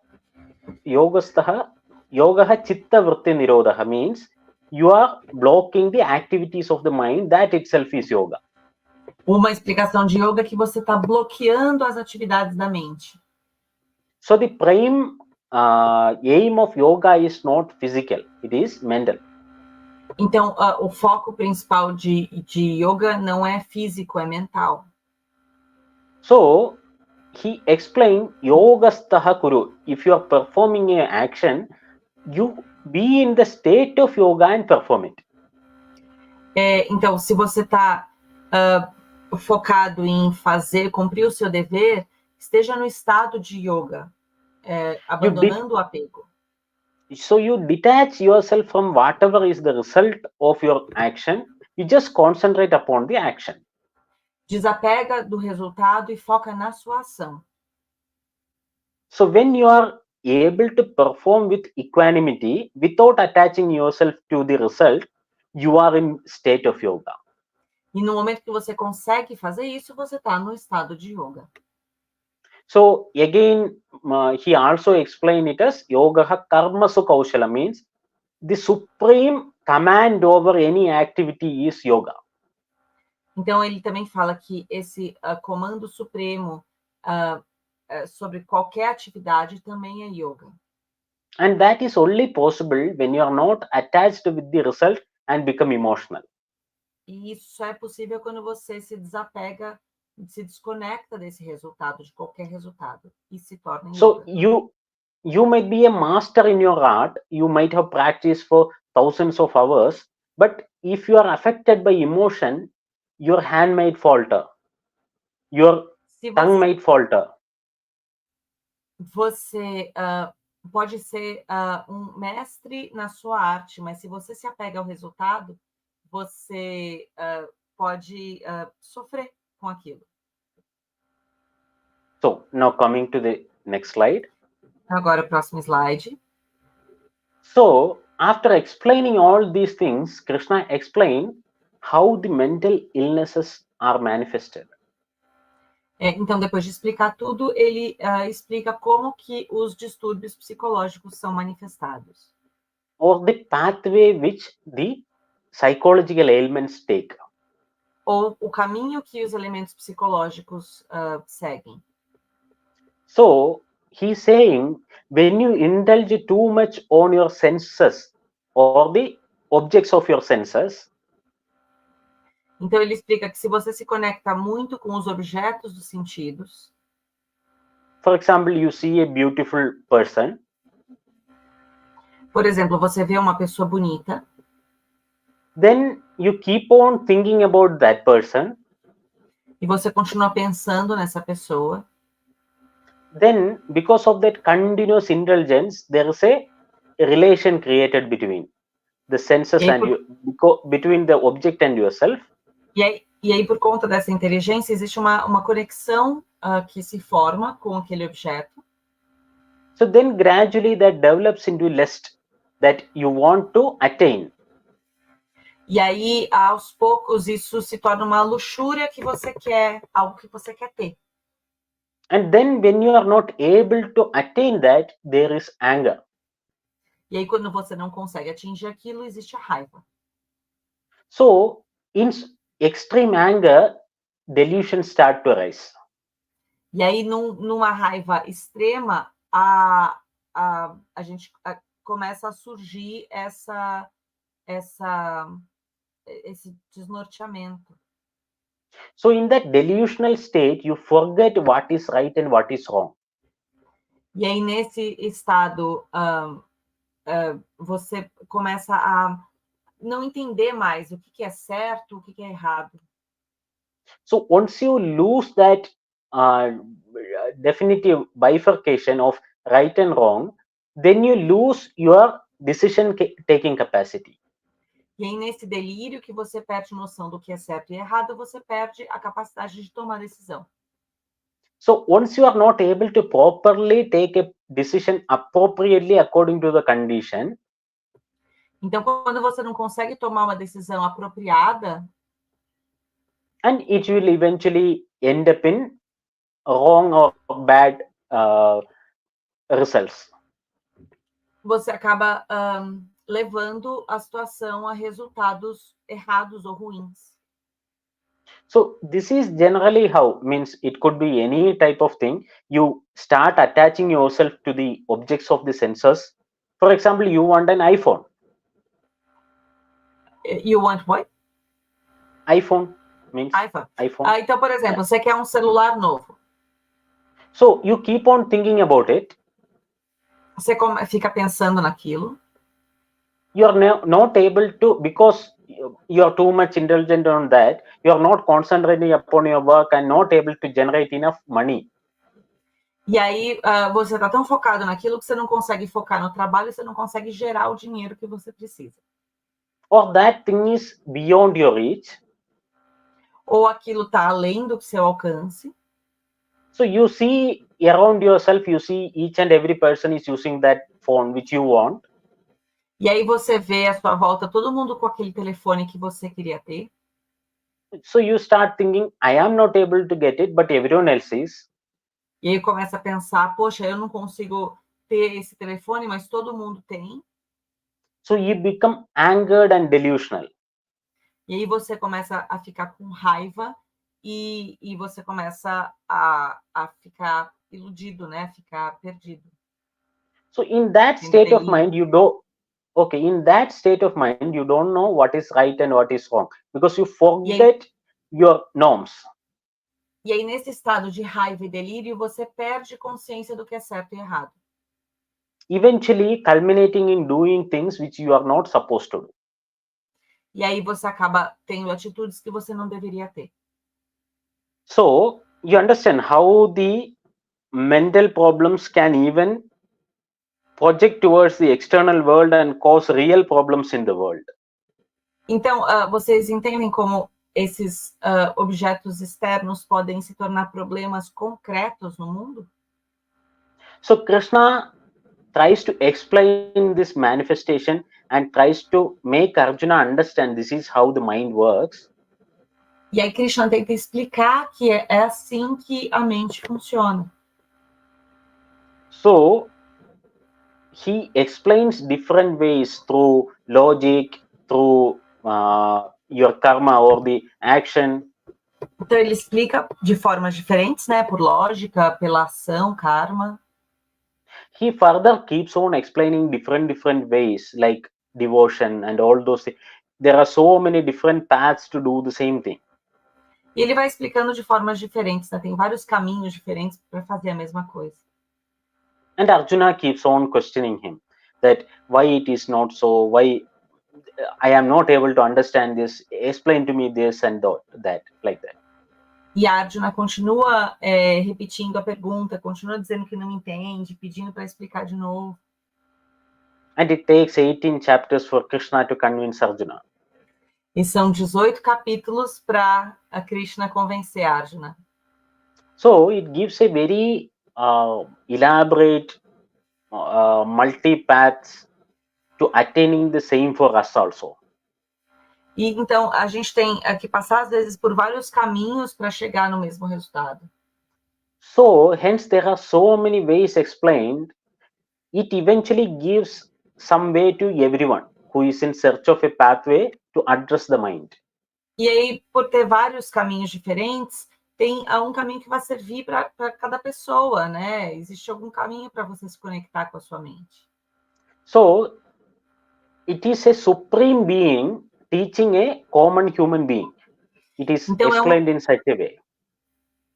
D: chitta vritti nirodha, means you are blocking the activities of the mind. That itself is yoga.
B: Uma explicação de yoga é que você está bloqueando as atividades da mente.
D: So the prime aim of yoga is not physical, it is mental.
B: Então, o foco principal de yoga não é físico, é mental.
D: So he explained yogastaha kuru. If you are performing an action, you be in the state of yoga and perform it.
B: Então, se você está focado em cumprir o seu dever, esteja no estado de yoga, abandonando o apego.
D: So you detach yourself from whatever is the result of your action. You just concentrate upon the action.
B: Desapega do resultado e foca na sua ação.
D: So when you are able to perform with equanimity without attaching yourself to the result, you are in state of yoga.
B: E no momento que você consegue fazer isso, você está no estado de yoga.
D: So again, he also explained it as yoga karmasu kaushala, means the supreme command over any activity is yoga.
B: Então ele também fala que esse comando supremo sobre qualquer atividade também é yoga.
D: And that is only possible when you are not attached with the result and become emotional.
B: E isso só é possível quando você se desapega, se desconecta desse resultado, de qualquer resultado, e se torna yoga.
D: So you might be a master in your art, you might have practiced for thousands of hours, but if you are affected by emotion, your hand might falter, your tongue might falter.
B: Você pode ser um mestre na sua arte, mas se você se apega ao resultado, você pode sofrer com aquilo.
D: So now coming to the next slide.
B: Agora o próximo slide.
D: So after explaining all these things, Krishna explained how the mental illnesses are manifested.
B: Então, depois de explicar tudo, ele explica como que os distúrbios psicológicos são manifestados.
D: Or the pathway which the psychological ailments take.
B: Ou o caminho que os elementos psicológicos seguem.
D: So he's saying, when you indulge too much on your senses or the objects of your senses,
B: então ele explica que se você se conecta muito com os objetos dos sentidos,
D: for example, you see a beautiful person,
B: por exemplo, você vê uma pessoa bonita,
D: then you keep on thinking about that person,
B: e você continua pensando nessa pessoa,
D: then because of that continuous indulgence, there is relation created between the senses and between the object and yourself.
B: E aí, por conta dessa inteligência, existe uma conexão que se forma com aquele objeto.
D: So then gradually that develops into lust that you want to attain.
B: E aí, aos poucos, isso se torna uma luxúria que você quer, algo que você quer ter.
D: And then when you are not able to attain that, there is anger.
B: E aí, quando você não consegue atingir aquilo, existe a raiva.
D: So, in extreme anger, delusions start to arise.
B: E aí, numa raiva extrema, a gente começa a surgir esse desnorteamento.
D: So, in that delusional state, you forget what is right and what is wrong.
B: E aí, nesse estado, você começa a não entender mais o que é certo, o que é errado.
D: So, once you lose that definitive bifurcation of right and wrong, then you lose your decision-taking capacity.
B: E aí, nesse delírio que você perde noção do que é certo e errado, você perde a capacidade de tomar decisão.
D: So, once you are not able to properly take a decision appropriately according to the condition,
B: então, quando você não consegue tomar uma decisão apropriada,
D: and it will eventually end up in wrong or bad results.
B: Você acaba levando a situação a resultados errados ou ruins.
D: So this is generally how, means it could be any type of thing. You start attaching yourself to the objects of the senses. For example, you want an iPhone.
B: You want what?
D: iPhone means
B: iPhone. Então, por exemplo, você quer um celular novo.
D: So you keep on thinking about it.
B: Você fica pensando naquilo.
D: You are not able to, because you are too much intelligent on that, you are not concentrating upon your work and not able to generate enough money.
B: E aí você está tão focado naquilo que você não consegue focar no trabalho e você não consegue gerar o dinheiro que você precisa.
D: Or that thing is beyond your reach.
B: Ou aquilo está além do seu alcance.
D: So you see around yourself, you see each and every person is using that phone which you want.
B: E aí você vê à sua volta todo mundo com aquele telefone que você queria ter.
D: So you start thinking, I am not able to get it, but everyone else is.
B: E aí começa a pensar, poxa, eu não consigo ter esse telefone, mas todo mundo tem.
D: So you become angered and delusional.
B: E aí você começa a ficar com raiva e você começa a ficar iludido, né? Ficar perdido.
D: So in that state of mind, you don't know what is right and what is wrong, because you forget your norms.
B: E aí, nesse estado de raiva e delírio, você perde consciência do que é certo e errado.
D: Eventually culminating in doing things which you are not supposed to do.
B: E aí você acaba tendo atitudes que você não deveria ter.
D: So you understand how the mental problems can even project towards the external world and cause real problems in the world.
B: Então, vocês entendem como esses objetos externos podem se tornar problemas concretos no mundo?
D: So Krishna tries to explain this manifestation and tries to make Arjuna understand this is how the mind works.
B: E aí Krishna tenta explicar que é assim que a mente funciona.
D: So he explains different ways through logic, through your karma or the action.
B: Então ele explica de formas diferentes, né? Por lógica, pela ação, karma.
D: He further keeps on explaining different ways, like devotion and all those things. There are so many different paths to do the same thing.
B: E ele vai explicando de formas diferentes, né? Tem vários caminhos diferentes para fazer a mesma coisa.
D: And Arjuna keeps on questioning him that why it is not so, why I am not able to understand this, explain to me this and that, like that.
B: E Arjuna continua repetindo a pergunta, continua dizendo que não entende, pedindo para explicar de novo.
D: And it takes 18 chapters for Krishna to convince Arjuna.
B: E são 18 capítulos para a Krishna convencer Arjuna.
D: So it gives a very elaborate multi-paths to attaining the same for us also.
B: E então a gente tem que passar às vezes por vários caminhos para chegar no mesmo resultado.
D: So hence there are so many ways explained. It eventually gives some way to everyone who is in search of a pathway to address the mind.
B: E aí, por ter vários caminhos diferentes, tem um caminho que vai servir para cada pessoa, né? Existe algum caminho para você se conectar com a sua mente.
D: So it is a supreme being teaching a common human being. It is
B: Então,
D: explained in such a way.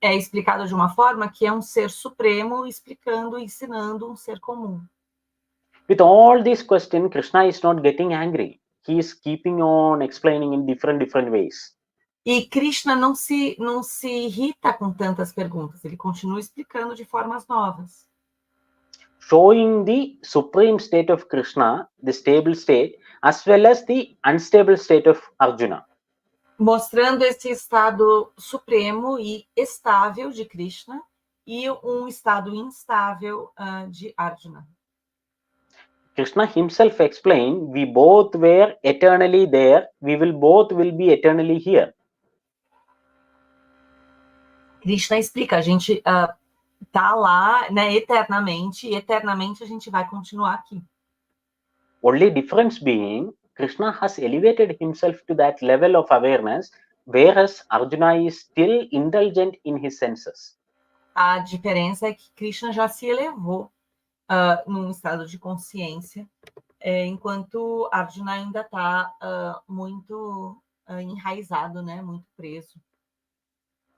B: É explicado de uma forma que é um ser supremo explicando, ensinando um ser comum.
D: With all these questions, Krishna is not getting angry. He is keeping on explaining in different ways.
B: E Krishna não se irrita com tantas perguntas, ele continua explicando de formas novas.
D: Showing the supreme state of Krishna, the stable state, as well as the unstable state of Arjuna.
B: Mostrando esse estado supremo e estável de Krishna e um estado instável de Arjuna.
D: Krishna himself explained, we both were eternally there, both will be eternally here.
B: Krishna explica, a gente tá lá, né, eternamente, e eternamente a gente vai continuar aqui.
D: Only difference being, Krishna has elevated himself to that level of awareness, whereas Arjuna is still indulgent in his senses.
B: A diferença é que Krishna já se elevou num estado de consciência, enquanto Arjuna ainda está muito enraizado, né, muito preso.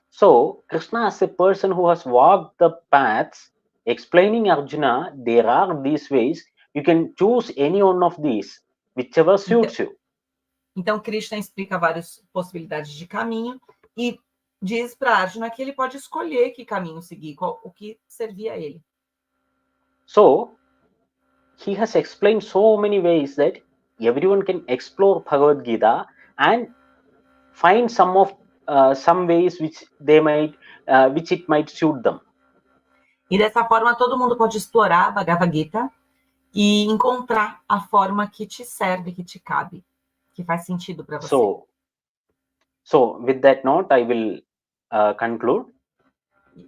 D: So, Krishna as a person who has walked the paths, explaining Arjuna, there are these ways, you can choose any one of these, whichever suits you.
B: Então, Krishna explica várias possibilidades de caminho e diz para Arjuna que ele pode escolher que caminho seguir, o que servir a ele.
D: So, he has explained so many ways that everyone can explore Bhagavad Gita and find some ways which it might suit them.
B: E dessa forma, todo mundo pode explorar a Bhagavad Gita e encontrar a forma que te serve, que te cabe, que faz sentido para você.
D: So, with that note, I will conclude.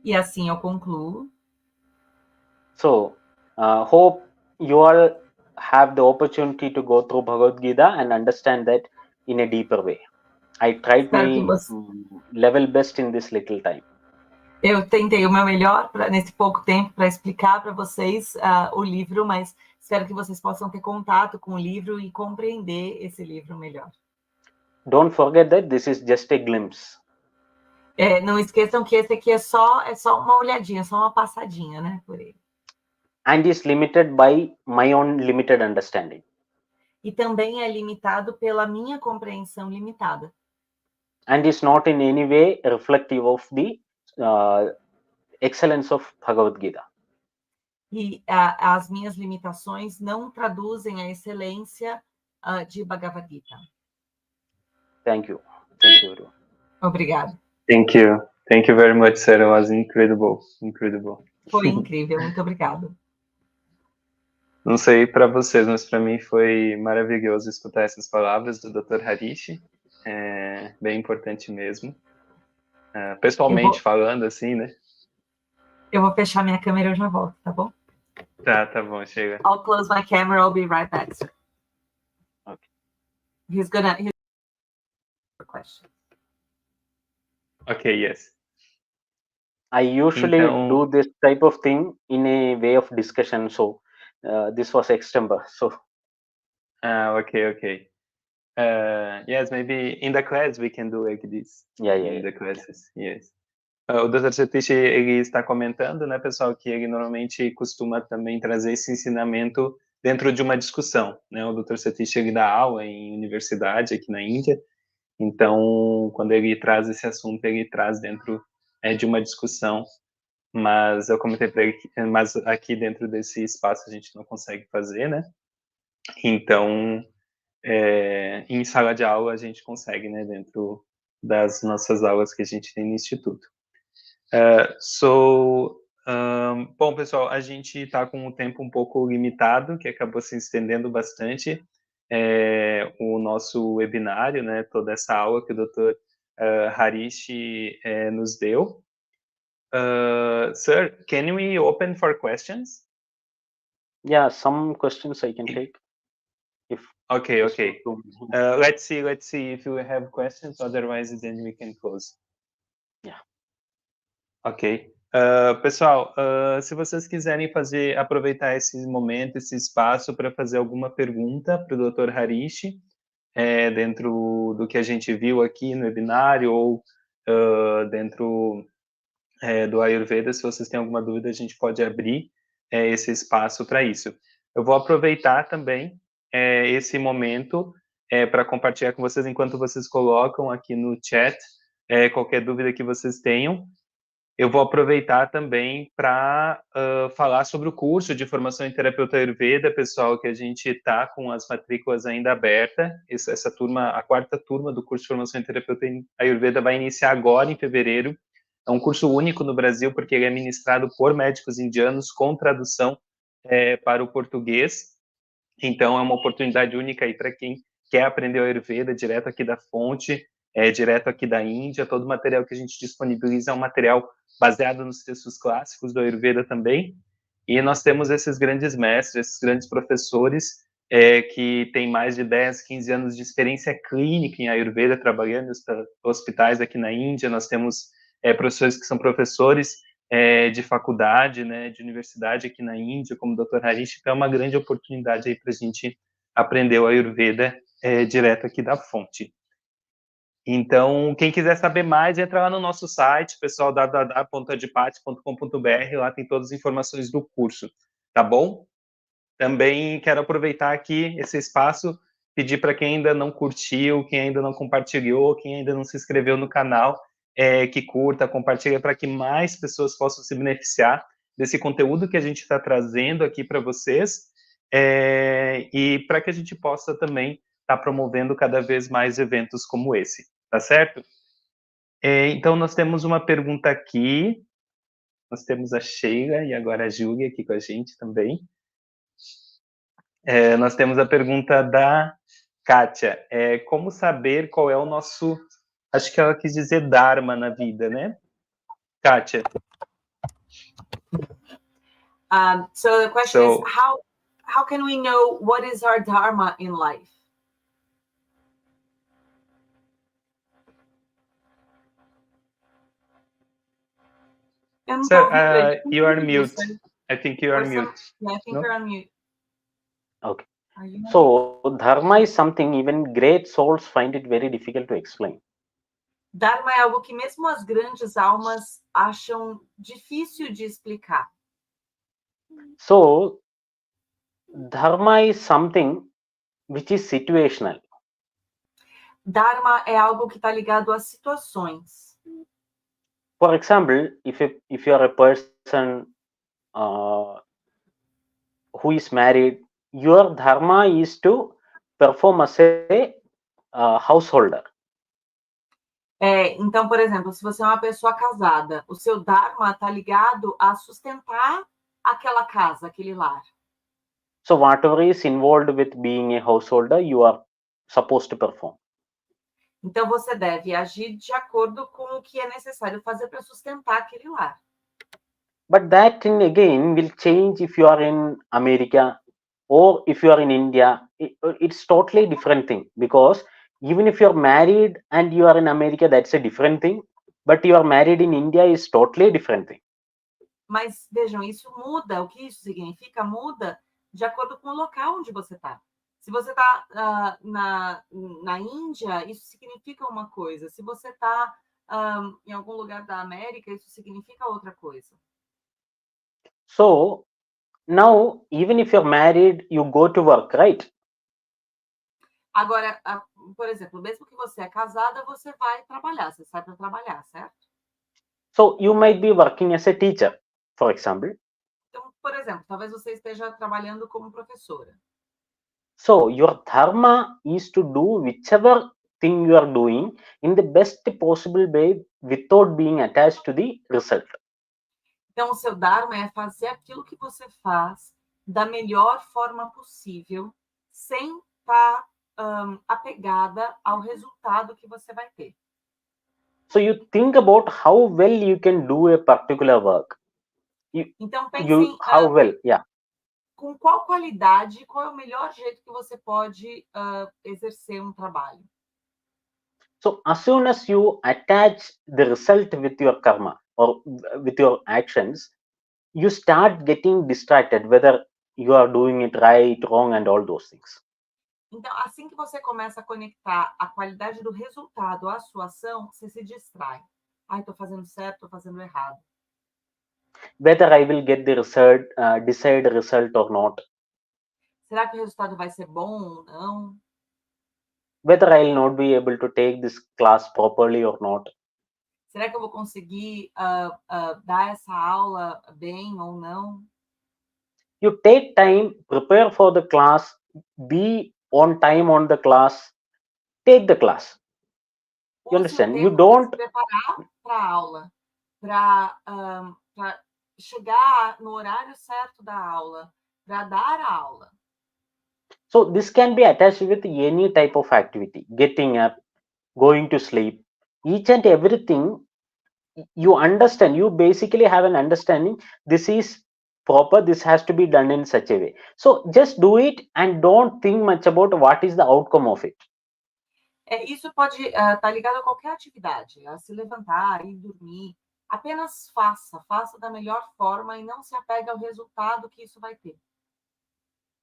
B: E assim eu concluo.
D: So, hope you all have the opportunity to go through Bhagavad Gita and understand that in a deeper way. I tried my level best in this little time.
B: Eu tentei o meu melhor nesse pouco tempo para explicar para vocês o livro, mas espero que vocês possam ter contato com o livro e compreender esse livro melhor.
D: Don't forget that this is just a glimpse.
B: Não esqueçam que esse aqui é só uma olhadinha, só uma passadinha, né, por ele.
D: And is limited by my own limited understanding.
B: E também é limitado pela minha compreensão limitada.
D: And is not in any way reflective of the excellence of Bhagavad Gita.
B: E as minhas limitações não traduzem a excelência de Bhagavad Gita.
D: Thank you. Thank you, everyone.
B: Obrigada.
A: Thank you. Thank you very much, sir. It was incredible. Incredible.
B: Foi incrível. Muito obrigada.
A: Não sei para vocês, mas para mim foi maravilhoso escutar essas palavras do Dr. Harish. É bem importante mesmo. Pessoalmente falando, assim, né?
B: Eu vou fechar minha câmera e eu já volto, tá bom?
A: Tá bom, chega.
B: I'll close my camera, I'll be right back, sir.
D: Okay.
B: He's gonna question.
A: Okay, yes.
D: I usually do this type of thing in a way of discussion, so this was extempore. So.
A: Okay. Yes, maybe in the class we can do like this.
D: Yeah.
A: In the classes, yes. O Dr. Satish, ele está comentando, né, pessoal, que ele normalmente costuma também trazer esse ensinamento dentro de uma discussão, né? O Dr. Satish, ele dá aula em universidade aqui na Índia, então, quando ele traz esse assunto, ele traz dentro de uma discussão, mas eu comentei para ele, mas aqui dentro desse espaço a gente não consegue fazer, né? Então, em sala de aula a gente consegue, né, dentro das nossas aulas que a gente tem no Instituto. Bom, pessoal, a gente está com o tempo um pouco limitado, que acabou se estendendo bastante, o nosso webinário, né, toda essa aula que o Dr. Harish nos deu. Sir, can we open for questions?
D: Yeah, some questions I can take.
A: Okay. Let's see if you have questions, otherwise then we can close.
D: Yeah.
A: Ok. Pessoal, se vocês quiserem aproveitar esse momento, esse espaço para fazer alguma pergunta para o Dr. Harish, dentro do que a gente viu aqui no webinário ou dentro do Ayurveda, se vocês têm alguma dúvida, a gente pode abrir esse espaço para isso. Eu vou aproveitar também esse momento para compartilhar com vocês, enquanto vocês colocam aqui no chat qualquer dúvida que vocês tenham. Eu vou aproveitar também para falar sobre o curso de formação em terapeuta Ayurveda, pessoal, que a gente está com as matrículas ainda abertas. Essa turma, a 4ª turma do curso de formação em terapeuta Ayurveda vai iniciar agora, em fevereiro. É um curso único no Brasil, porque ele é ministrado por médicos indianos com tradução para o português. Então, é uma oportunidade única aí para quem quer aprender o Ayurveda direto aqui da fonte, direto aqui da Índia. Todo o material que a gente disponibiliza é um material baseado nos textos clássicos do Ayurveda também. E nós temos esses grandes mestres, esses grandes professores que têm mais de 10, 15 anos de experiência clínica em Ayurveda, trabalhando em hospitais aqui na Índia. Nós temos professores que são professores de faculdade, né, de universidade aqui na Índia, como o Dr. Harish, então é uma grande oportunidade aí para a gente aprender o Ayurveda direto aqui da fonte. Então, quem quiser saber mais, entra lá no nosso site, pessoal, www.adipati.com.br, lá tem todas as informações do curso, tá bom? Também quero aproveitar aqui esse espaço, pedir para quem ainda não curtiu, quem ainda não compartilhou, quem ainda não se inscreveu no canal, que curta, compartilha, para que mais pessoas possam se beneficiar desse conteúdo que a gente está trazendo aqui para vocês, e para que a gente possa também estar promovendo cada vez mais eventos como esse, tá certo? Então, nós temos uma pergunta aqui, nós temos a Sheila e agora a Júlia aqui com a gente também. Nós temos a pergunta da Kátia. Como saber qual é o nosso... Acho que ela quis dizer Dharma na vida, né? Kátia.
B: So the question is, how can we know what is our Dharma in life?
A: Sir, you are mute. I think you are mute.
B: Yeah, I think you're on mute.
D: Okay. So, Dharma is something even great souls find it very difficult to explain.
B: Dharma é algo que mesmo as grandes almas acham difícil de explicar.
D: So, Dharma is something which is situational.
B: Dharma é algo que está ligado a situações.
D: For example, if you are a person who is married, your Dharma is to perform as a householder.
B: Então, por exemplo, se você é uma pessoa casada, o seu Dharma está ligado a sustentar aquela casa, aquele lar.
D: So whatever is involved with being a householder, you are supposed to perform.
B: Então, você deve agir de acordo com o que é necessário fazer para sustentar aquele lar.
D: But that thing again will change if you are in America or if you are in India. It's totally different thing, because even if you're married and you are in America, that's a different thing. But you are married in India is totally different thing.
B: Mas vejam, isso muda. O que isso significa? Muda de acordo com o local onde você está. Se você está na Índia, isso significa uma coisa. Se você está em algum lugar da América, isso significa outra coisa.
D: So now, even if you're married, you go to work, right?
B: Agora, por exemplo, mesmo que você é casada, você vai trabalhar, você sai para trabalhar, certo?
D: So you might be working as a teacher, for example.
B: Então, por exemplo, talvez você esteja trabalhando como professora.
D: So your dharma is to do whichever thing you are doing in the best possible way without being attached to the result.
B: Então, o seu dharma é fazer aquilo que você faz da melhor forma possível, sem estar apegada ao resultado que você vai ter.
D: So you think about how well you can do a particular work.
B: Então, pense
D: How well, yeah.
B: com qual qualidade, qual é o melhor jeito que você pode exercer um trabalho.
D: So as soon as you attach the result with your karma or with your actions, you start getting distracted whether you are doing it right, wrong, and all those things.
B: Então, assim que você começa a conectar a qualidade do resultado à sua ação, você se distrai. Ai, estou fazendo certo, estou fazendo errado.
D: Whether I will get the result, desired result or not.
B: Será que o resultado vai ser bom ou não?
D: Whether I will not be able to take this class properly or not.
B: Será que eu vou conseguir dar essa aula bem ou não?
D: You take time, prepare for the class, be on time on the class, take the class. You understand? You don't
B: preparar para a aula, para chegar no horário certo da aula, para dar a aula.
D: So this can be attached with any type of activity, getting up, going to sleep, each and everything. You understand, you basically have an understanding, this is proper, this has to be done in such a way. So just do it and don't think much about what is the outcome of it.
B: Isso pode estar ligado a qualquer atividade, a se levantar, ir dormir. Apenas faça da melhor forma e não se apegue ao resultado que isso vai ter.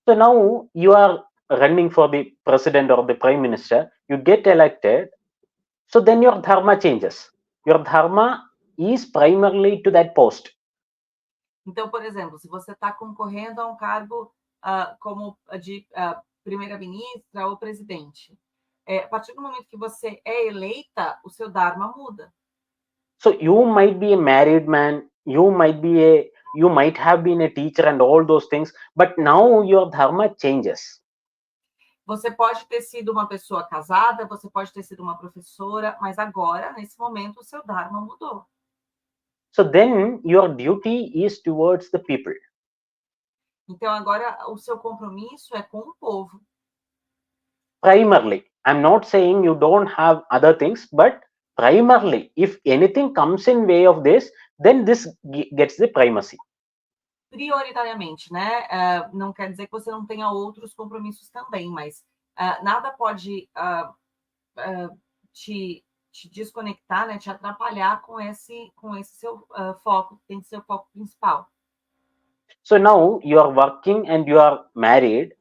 D: So now you are running for the president or the prime minister, you get elected, so then your dharma changes. Your dharma is primarily to that post.
B: Então, por exemplo, se você está concorrendo a um cargo como de primeira-ministra ou presidente, a partir do momento que você é eleita, o seu dharma muda.
D: So you might be a married man, you might have been a teacher and all those things, but now your dharma changes.
B: Você pode ter sido uma pessoa casada, você pode ter sido uma professora, mas agora, nesse momento, o seu dharma mudou.
D: So then your duty is towards the people.
B: Então agora o seu compromisso é com o povo.
D: Primarily, I'm not saying you don't have other things, but primarily, if anything comes in way of this, then this gets the primacy.
B: Prioritariamente, né? Não quer dizer que você não tenha outros compromissos também, mas nada pode te desconectar, né? Te atrapalhar com esse seu foco, tem que ser o foco principal.
D: So now you are working and you are married.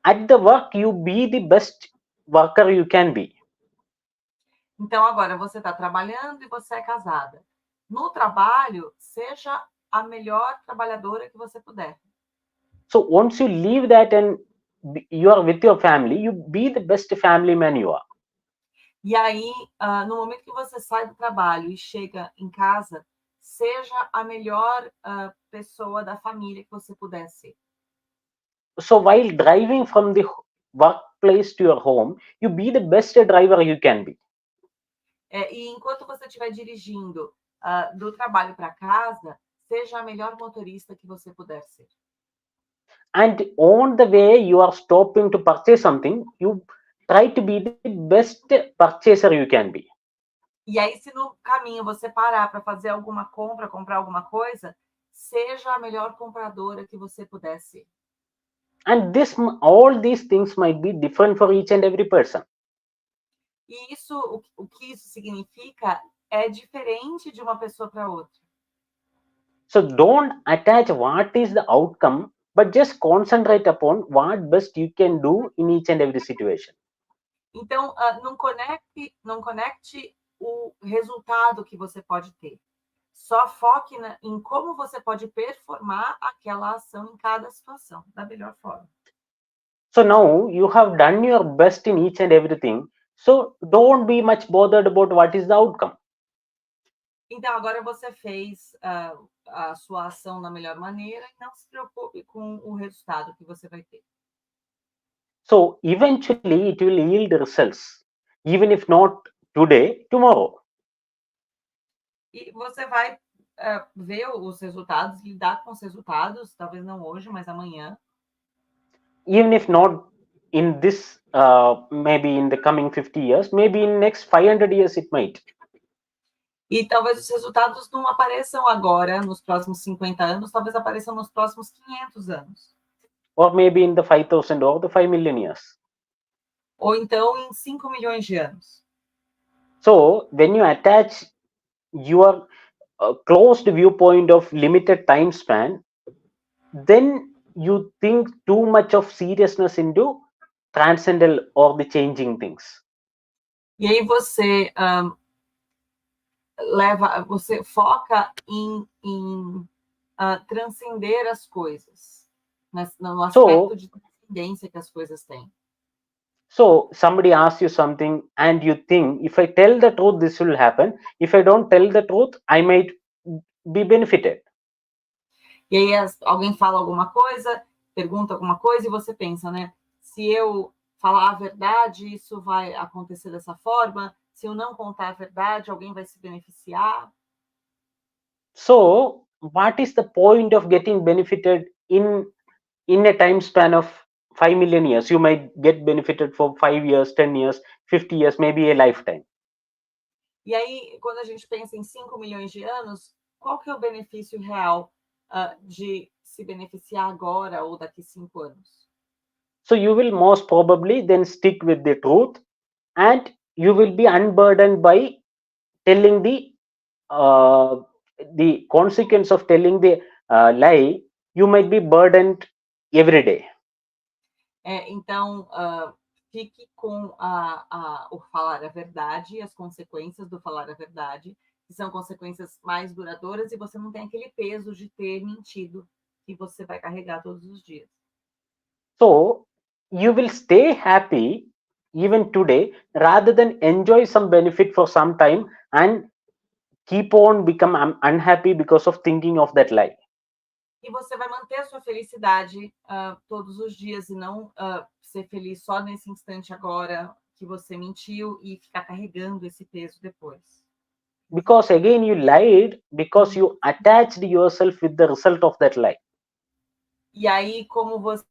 D: At the work, you be the best worker you can be.
B: Então agora você está trabalhando e você é casada. No trabalho, seja a melhor trabalhadora que você puder.
D: So once you leave that and you are with your family, you be the best family man you are.
B: E aí, no momento que você sai do trabalho e chega em casa, seja a melhor pessoa da família que você puder ser.
D: So while driving from the workplace to your home, you be the best driver you can be.
B: E enquanto você estiver dirigindo do trabalho para casa, seja a melhor motorista que você puder ser.
D: And on the way you are stopping to purchase something, you try to be the best purchaser you can be.
B: E aí, se no caminho você parar para fazer alguma compra, comprar alguma coisa, seja a melhor compradora que você puder ser.
D: And all these things might be different for each and every person.
B: E isso, o que isso significa é diferente de uma pessoa para outra.
D: So don't attach what is the outcome, but just concentrate upon what best you can do in each and every situation.
B: Então, não conecte o resultado que você pode ter. Só foque em como você pode performar aquela ação em cada situação, da melhor forma.
D: So now you have done your best in each and everything. So don't be much bothered about what is the outcome.
B: Então, agora você fez a sua ação da melhor maneira e não se preocupe com o resultado que você vai ter.
D: So eventually it will yield results, even if not today, tomorrow.
B: E você vai ver os resultados, lidar com os resultados, talvez não hoje, mas amanhã.
D: Even if not in this, maybe in the coming 50 years, maybe in next 500 years it might.
B: E talvez os resultados não apareçam agora, nos próximos 50 anos, talvez apareçam nos próximos 500 anos.
D: Or maybe in the 5,000 or the 5 million years.
B: Ou então em 5 milhões de anos.
D: So when you attach your closed viewpoint of limited time span, then you think too much of seriousness into transcendental or the changing things.
B: E aí você você foca em transcender as coisas, no aspecto de transcendência que as coisas têm.
D: So somebody asks you something and you think, if I tell the truth, this will happen. If I don't tell the truth, I might be benefited.
B: E aí alguém fala alguma coisa, pergunta alguma coisa e você pensa, né? Se eu falar a verdade, isso vai acontecer dessa forma. Se eu não contar a verdade, alguém vai se beneficiar.
D: So what is the point of getting benefited in a time span of 5 million years? You might get benefited for 5 years, 10 years, 50 years, maybe a lifetime.
B: E aí, quando a gente pensa em 5 milhões de anos, qual que é o benefício real de se beneficiar agora ou daqui 5 anos?
D: So you will most probably then stick with the truth, and you will be unburdened by telling the consequence of telling the lie. You might be burdened every day.
B: Então, fique com o falar a verdade, as consequências do falar a verdade, que são consequências mais duradouras, e você não tem aquele peso de ter mentido que você vai carregar todos os dias.
D: So you will stay happy even today rather than enjoy some benefit for some time and keep on become unhappy because of thinking of that lie.
B: E você vai manter a sua felicidade todos os dias e não ser feliz só nesse instante agora que você mentiu e ficar carregando esse peso depois.
D: Because again you lied because you attached yourself with the result of that lie.
B: E aí, como você...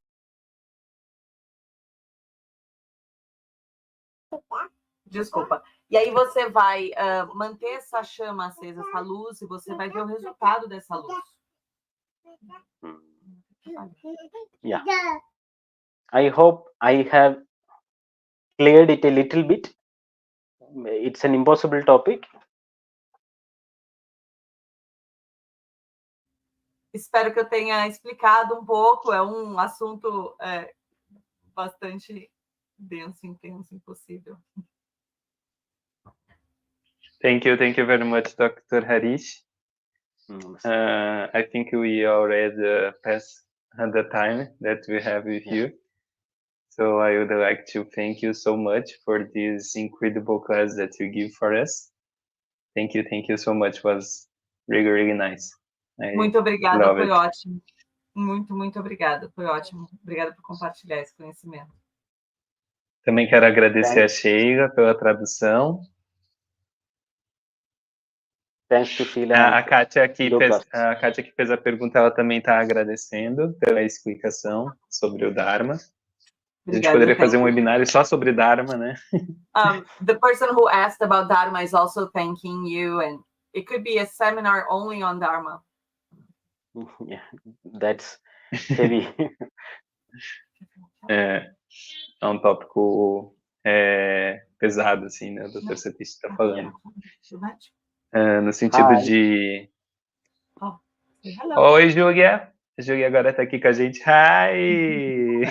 B: Desculpa. E aí você vai manter essa chama acesa, essa luz, e você vai ver o resultado dessa luz.
D: Yeah. I hope I have cleared it a little bit. It's an impossible topic.
B: Espero que eu tenha explicado um pouco. É um assunto bastante denso, intenso, impossível.
A: Thank you very much, Dr. Harish. I think we already passed the time that we have with you. So I would like to thank you so much for this incredible class that you give for us. Thank you so much. It was really, really nice.
B: Muito obrigada, foi ótimo. Muito obrigada, foi ótimo. Obrigada por compartilhar esse conhecimento.
A: Também quero agradecer a Sheila pela tradução. A Kátia que fez a pergunta, ela também está agradecendo pela explicação sobre o Dharma. A gente poderia fazer um webinário só sobre Dharma, né?
B: The person who asked about Dharma is also thanking you, and it could be a seminar only on Dharma.
D: Yeah, that's heavy.
A: É um tópico pesado, assim, né? O Dr. Satish está falando. No sentido de... Oi, Júlia! A Júlia agora está aqui com a gente. Hi!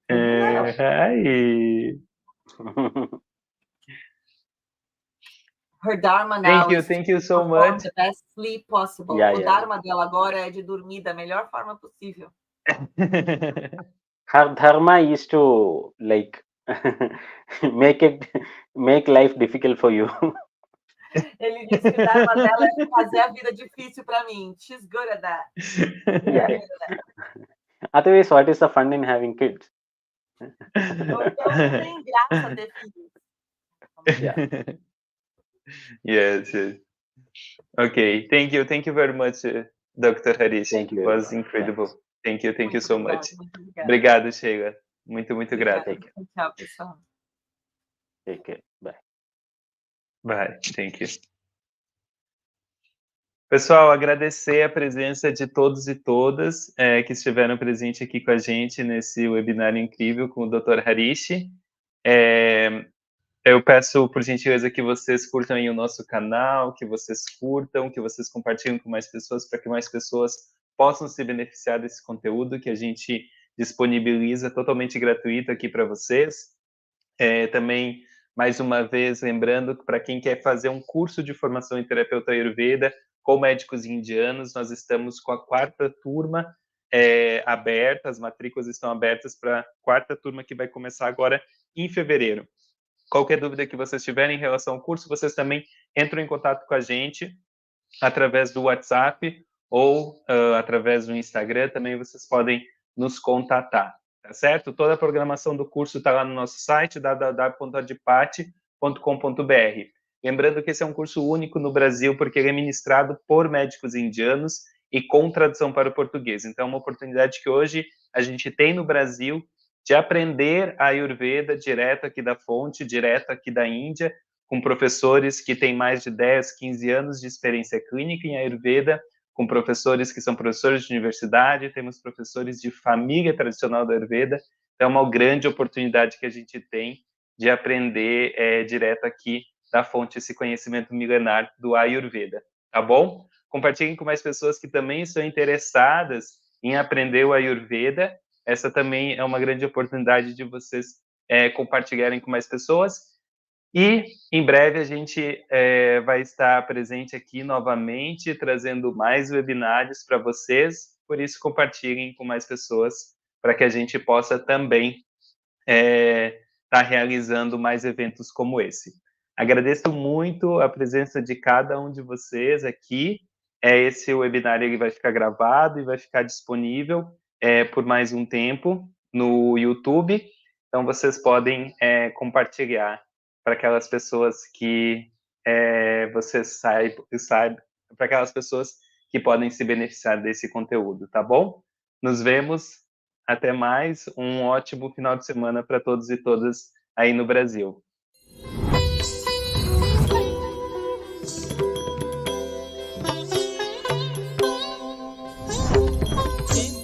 A: Hi!
B: Her Dharma now
A: Thank you so much.
B: The best sleep possible. O Dharma dela agora é de dormir da melhor forma possível.
D: Her Dharma is to make life difficult for you.
B: Ele disse que o Dharma dela é fazer a vida difícil para mim. She's good at that.
D: Yeah. Otherwise, what is the fun in having kids?
B: Não tem graça ter filhos.
D: Yeah.
A: Yes, yes. Okay, thank you very much, Dr. Harish.
D: Thank you
A: It
D: very
A: was
D: much.
A: incredible. Thank you
B: Muito
A: so
B: obrigada,
A: much.
B: muito obrigada.
A: Obrigado, Sheila. Muito
B: Obrigada.
A: grato.
B: Tchau, pessoal.
D: Take care. Bye.
A: Bye, thank you. Pessoal, agradecer a presença de todos e todas que estiveram presentes aqui com a gente nesse webinário incrível com o Dr. Harish. Eu peço, por gentileza, que vocês curtam aí o nosso canal, que vocês curtam, que vocês compartilhem com mais pessoas, para que mais pessoas possam se beneficiar desse conteúdo que a gente disponibiliza totalmente gratuito aqui para vocês. Também, mais uma vez, lembrando que para quem quer fazer um curso de formação em terapeuta Ayurveda com médicos indianos, nós estamos com a 4ª turma aberta, as matrículas estão abertas para a 4ª turma que vai começar agora em fevereiro. Qualquer dúvida que vocês tiverem em relação ao curso, vocês também entram em contato com a gente através do WhatsApp ou através do Instagram, também vocês podem nos contatar, tá certo? Toda a programação do curso está lá no nosso site, www.adipate.com.br. Lembrando que esse é um curso único no Brasil, porque ele é ministrado por médicos indianos e com tradução para o português. Então, é uma oportunidade que hoje a gente tem no Brasil de aprender a Ayurveda direto aqui da fonte, direto aqui da Índia, com professores que têm mais de 10, 15 anos de experiência clínica em Ayurveda, com professores que são professores de universidade, temos professores de família tradicional da Ayurveda. Então, é uma grande oportunidade que a gente tem de aprender direto aqui da fonte esse conhecimento milenar do Ayurveda, tá bom? Compartilhem com mais pessoas que também estão interessadas em aprender o Ayurveda. Essa também é uma grande oportunidade de vocês compartilharem com mais pessoas. E, em breve, a gente vai estar presente aqui novamente, trazendo mais webinários para vocês. Por isso, compartilhem com mais pessoas, para que a gente possa também estar realizando mais eventos como esse. Agradeço muito a presença de cada um de vocês aqui. Esse webinário ele vai ficar gravado e vai ficar disponível por mais um tempo no YouTube. Então, vocês podem compartilhar para aquelas pessoas que vocês saibam, para aquelas pessoas que podem se beneficiar desse conteúdo, tá bom? Nos vemos, até mais, um ótimo final de semana para todos e todas aí no Brasil.